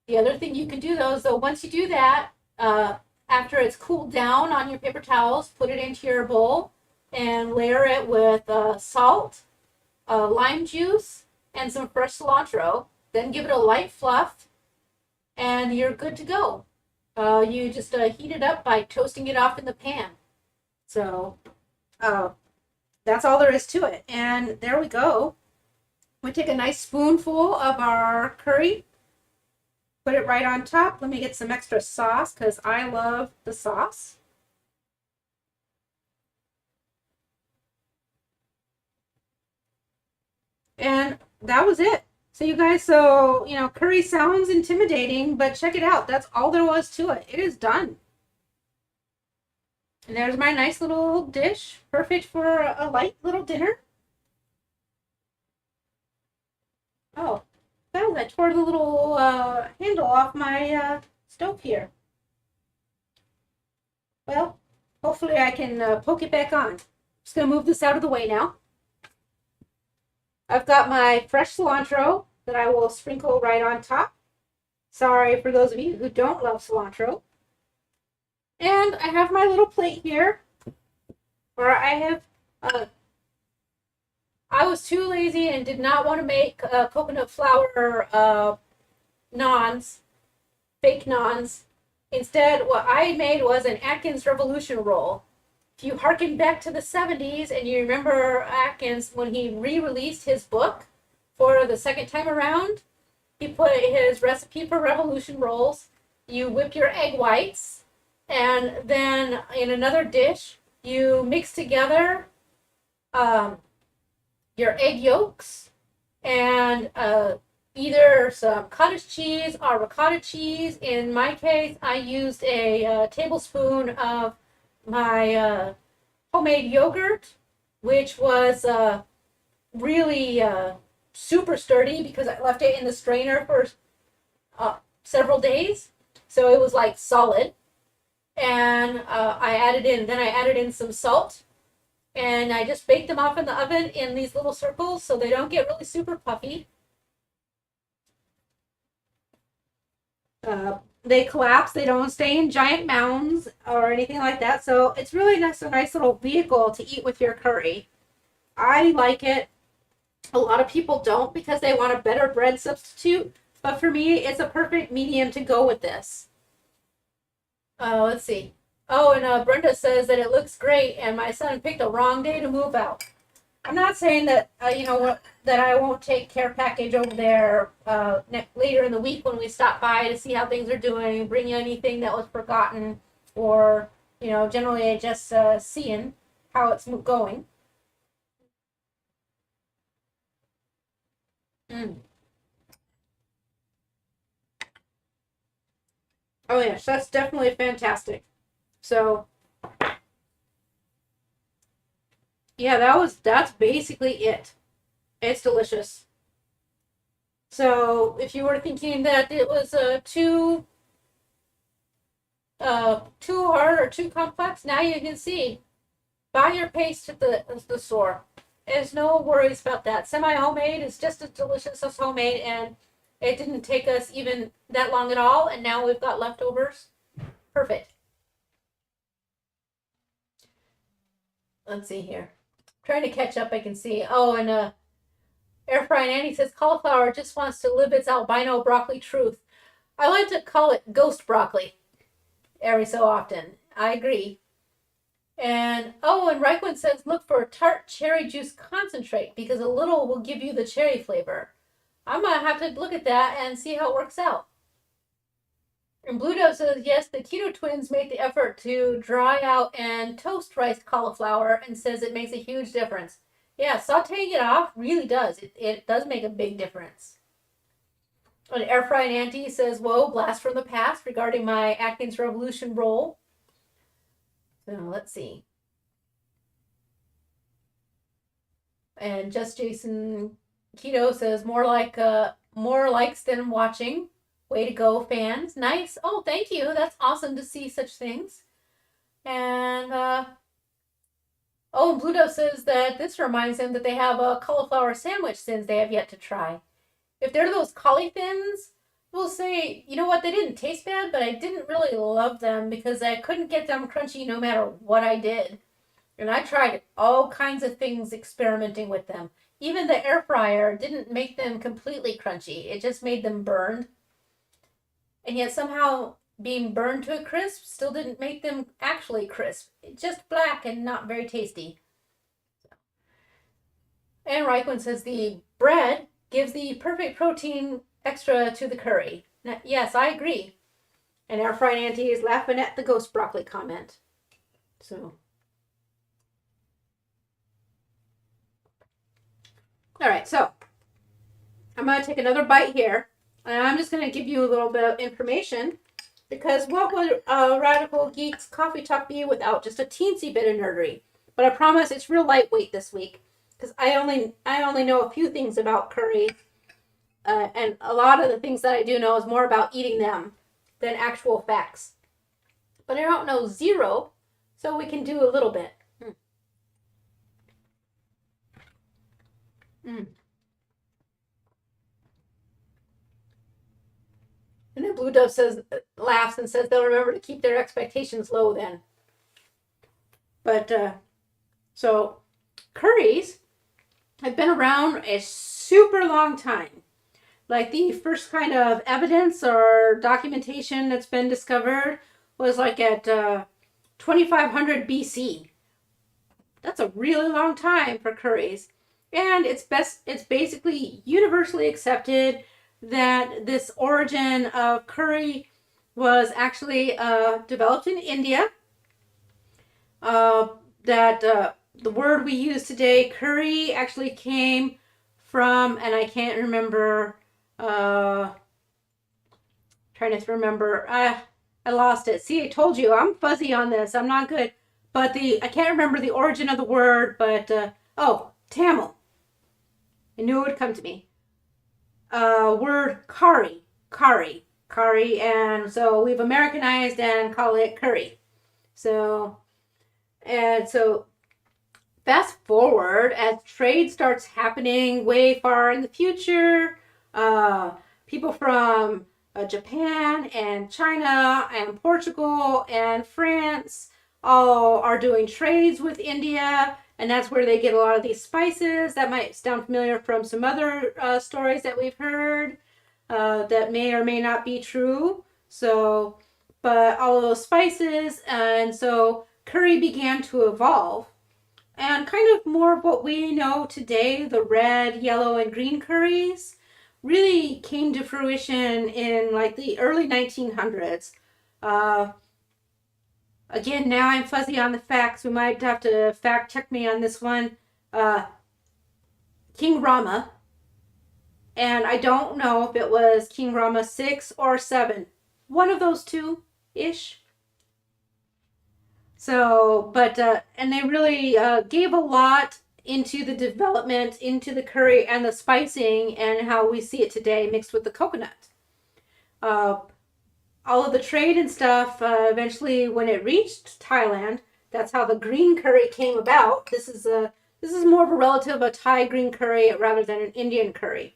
[SPEAKER 1] The other thing you can do, though, is once you do that, after it's cooled down on your paper towels, put it into your bowl and layer it with salt, lime juice, and some fresh cilantro. Then give it a light fluff, and you're good to go. You just heat it up by toasting it off in the pan. So that's all there is to it. And there we go. We take a nice spoonful of our curry, put it right on top. Let me get some extra sauce because I love the sauce. And that was it. So you guys, curry sounds intimidating, but check it out. That's all there was to it. It is done. And there's my nice little dish, perfect for a light little dinner. Oh, guys, I tore the little handle off my stove here. Well, hopefully I can poke it back on. Just going to move this out of the way now. I've got my fresh cilantro that I will sprinkle right on top. Sorry for those of you who don't love cilantro. And I have my little plate here where I have, I was too lazy and did not want to make coconut flour naans, fake naans. Instead, what I made was an Atkins Revolution roll. If you harken back to the 70s and you remember Atkins, when he re-released his book for the second time around, he put his recipe for Revolution rolls. You whip your egg whites, and then in another dish, you mix together your egg yolks and either some cottage cheese or ricotta cheese. In my case, I used a tablespoon of my homemade yogurt, which was really super sturdy because I left it in the strainer for several days. So it was like solid. And I added in some salt. And I just baked them off in the oven in these little circles so they don't get really super puffy. They collapse. They don't stay in giant mounds or anything like that. So it's really a nice little vehicle to eat with your curry. I like it. A lot of people don't because they want a better bread substitute. But for me, it's a perfect medium to go with this. Let's see. Oh, and Brenda says that it looks great, and my son picked a wrong day to move out. I'm not saying that that I won't take care package over there later in the week when we stop by to see how things are doing, bring you anything that was forgotten, or generally just seeing how it's going. Mm. Oh yes, that's definitely fantastic. So yeah, that's basically it. It's delicious. So if you were thinking that it was too hard or too complex, now you can see. Buy your paste at the store. There's no worries about that. Semi-homemade is just as delicious as homemade, and it didn't take us even that long at all, and now we've got leftovers. Perfect. Let's see here. Trying to catch up, I can see. Oh, and Air Fry Annie says cauliflower just wants to live its albino broccoli truth. I like to call it ghost broccoli every so often. I agree. And Reichman says look for tart cherry juice concentrate because a little will give you the cherry flavor. I'm gonna have to look at that and see how it works out. And Blue Dove says yes, the Keto Twins make the effort to dry out and toast riced cauliflower and says it makes a huge difference. Yeah, sauteing it off really does. It does make a big difference. And Air Fry and Auntie says, whoa, blast from the past regarding my Atkins Revolution roll. So let's see. And Just Jason Keto says more likes than watching. Way to go, fans. Nice. Oh, thank you. That's awesome to see such things. And and Blue Dove says that this reminds him that they have a cauliflower sandwich since they have yet to try. If they're those cauli thins, we'll say, you know what, they didn't taste bad, but I didn't really love them because I couldn't get them crunchy no matter what I did. And I tried all kinds of things experimenting with them. Even the air fryer didn't make them completely crunchy. It just made them burned. And yet somehow being burned to a crisp still didn't make them actually crisp. Just black and not very tasty. And Reichman says the bread gives the perfect protein extra to the curry. Now, yes, I agree. And our fried auntie is laughing at the ghost broccoli comment. So. All right, so I'm going to take another bite here. And I'm just going to give you a little bit of information. Because what would a Radical Geeks Coffee Talk be without just a teensy bit of nerdery? But I promise it's real lightweight this week. Because I only know a few things about curry. And a lot of the things that I do know is more about eating them than actual facts. But I don't know zero, so we can do a little bit. And then Blue Dove laughs and says they'll remember to keep their expectations low then. But, so, curries have been around a super long time. Like the first kind of evidence or documentation that's been discovered was like at 2500 BC. That's a really long time for curries. And it's basically universally accepted that this origin of curry was actually developed in India. That the word we use today, curry, actually came from, and I can't remember, trying to remember, I lost it. See, I told you, I'm fuzzy on this. I'm not good. But I can't remember the origin of the word, but, Tamil. I knew it would come to me. Word curry, and so we've Americanized and call it curry. So, and so fast forward as trade starts happening way far in the future, people from Japan and China and Portugal and France all are doing trades with India, and that's where they get a lot of these spices. That might sound familiar from some other stories that we've heard that may or may not be true. So, but all of those spices, and so curry began to evolve. And kind of more of what we know today, the red, yellow, and green curries, really came to fruition in like the early 1900s. Again, now I'm fuzzy on the facts. We might have to fact check me on this one. King Rama, and I don't know if it was King Rama 6 or 7. One of those two-ish. So, but, and they really gave a lot into the development, into the curry and the spicing and how we see it today mixed with the coconut. All of the trade and stuff, eventually when it reached Thailand, that's how the green curry came about. This is more of a relative of a Thai green curry rather than an Indian curry.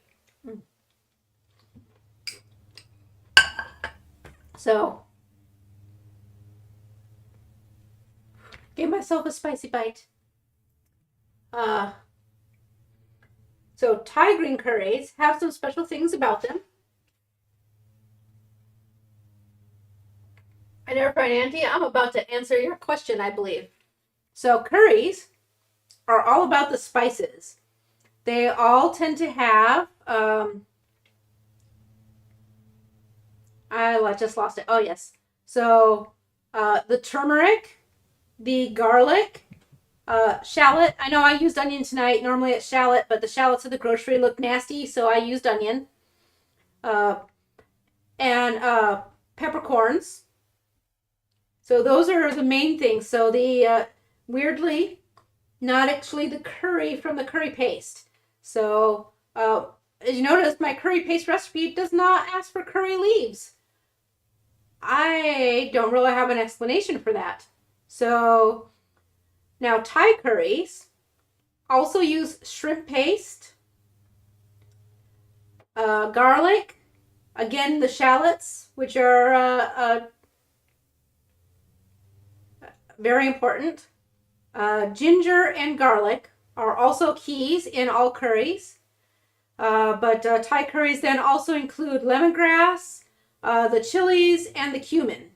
[SPEAKER 1] So, gave myself a spicy bite. So Thai green curries have some special things about them. And Air Fried Auntie, I'm about to answer your question, I believe. So curries are all about the spices. They all tend to have, I just lost it. Oh, yes. So the turmeric, the garlic, shallot. I know I used onion tonight. Normally it's shallot, but the shallots at the grocery look nasty, so I used onion. And peppercorns. So those are the main things. So the, weirdly, not actually the curry from the curry paste. So, as you notice, my curry paste recipe does not ask for curry leaves. I don't really have an explanation for that. So, now Thai curries also use shrimp paste, garlic, again the shallots, which are very important. Ginger and garlic are also keys in all curries. But Thai curries then also include lemongrass, the chiles, and the cumin.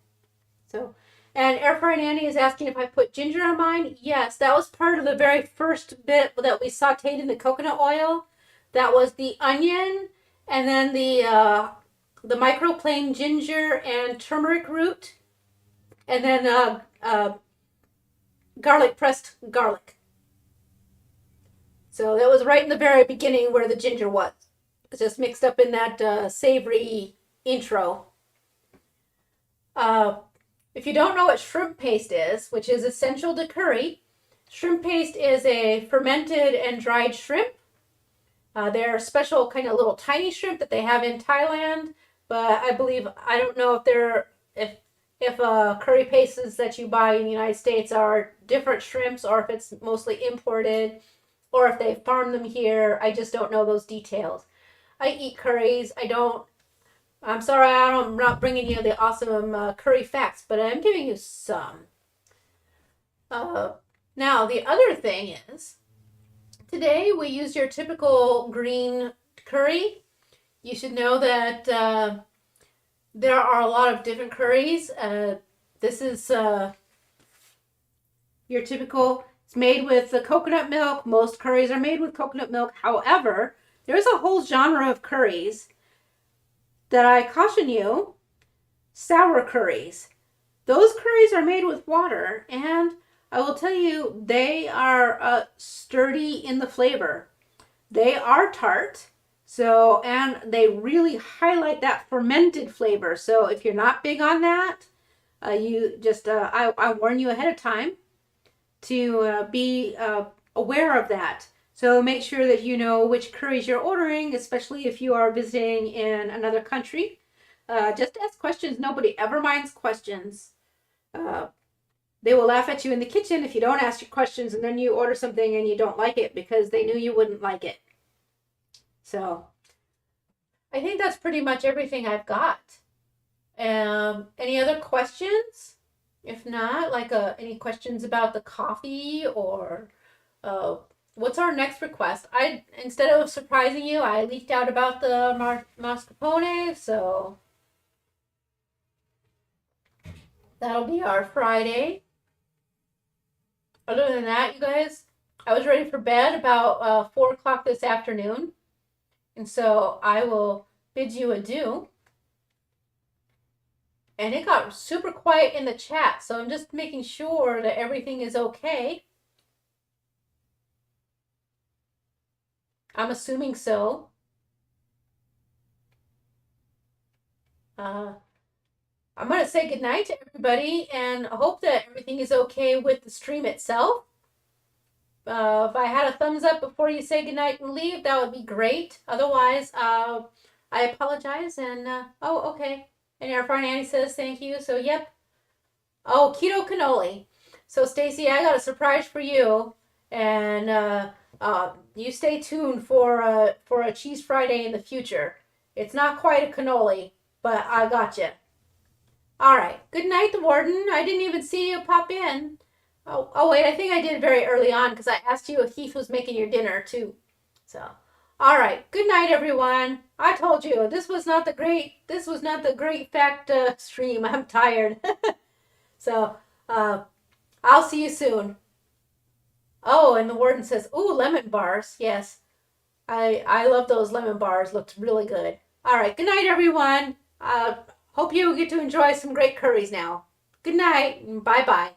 [SPEAKER 1] So, and Air Fried Annie is asking if I put ginger on mine. Yes, that was part of the very first bit that we sauteed in the coconut oil. That was the onion, and then the microplane ginger and turmeric root, and then pressed garlic. So that was right in the very beginning where the ginger was. It's just mixed up in that savory intro. If you don't know what shrimp paste is, which is essential to curry, shrimp paste is a fermented and dried shrimp. They're special kind of little tiny shrimp that they have in Thailand, but I don't know if they're, if curry pastes that you buy in the United States are different shrimps or if it's mostly imported or if they farm them here. I just don't know those details. I eat curries. I'm sorry I'm not bringing you the awesome curry facts, but I'm giving you some. Now, the other thing is, today we use your typical green curry. You should know that there are a lot of different curries. This is your typical, it's made with the coconut milk. Most curries are made with coconut milk. However, there's a whole genre of curries that I caution you, sour curries. Those curries are made with water, and I will tell you, they are sturdy in the flavor. They are tart. So, and they really highlight that fermented flavor. So if you're not big on that, you just, I warn you ahead of time to be aware of that. So make sure that you know which curries you're ordering, especially if you are visiting in another country. Just ask questions. Nobody ever minds questions. Uh, they will laugh at you in the kitchen if you don't ask your questions and then you order something and you don't like it because they knew you wouldn't like it. So I think that's pretty much everything I've got. Any other questions? If not, like any questions about the coffee or what's our next request? Instead of surprising you, I leaked out about the mascarpone, so that'll be our Friday. Other than that, you guys, I was ready for bed about 4 o'clock this afternoon, and so I will bid you adieu. And it got super quiet in the chat, so I'm just making sure that everything is okay. I'm assuming so. I'm going to say goodnight to everybody and hope that everything is okay with the stream itself. If I had a thumbs up before you say goodnight and leave, that would be great. Otherwise, I apologize and, oh, okay. And our friend Annie says thank you, so yep. Oh, keto cannoli. So Stacy, I got a surprise for you, and you stay tuned for a cheese Friday in the future. It's not quite a cannoli, but I got you. All right. Good night, the warden. I didn't even see you pop in. Oh wait, I think I did very early on because I asked you if Heath was making your dinner too. So, all right. Good night, everyone. I told you this was not the great fact stream. I'm tired. So, I'll see you soon. Oh, and the warden says, "Ooh, lemon bars." Yes, I love those lemon bars. Looked really good. All right. Good night, everyone. Hope you get to enjoy some great curries now. Good night and bye-bye.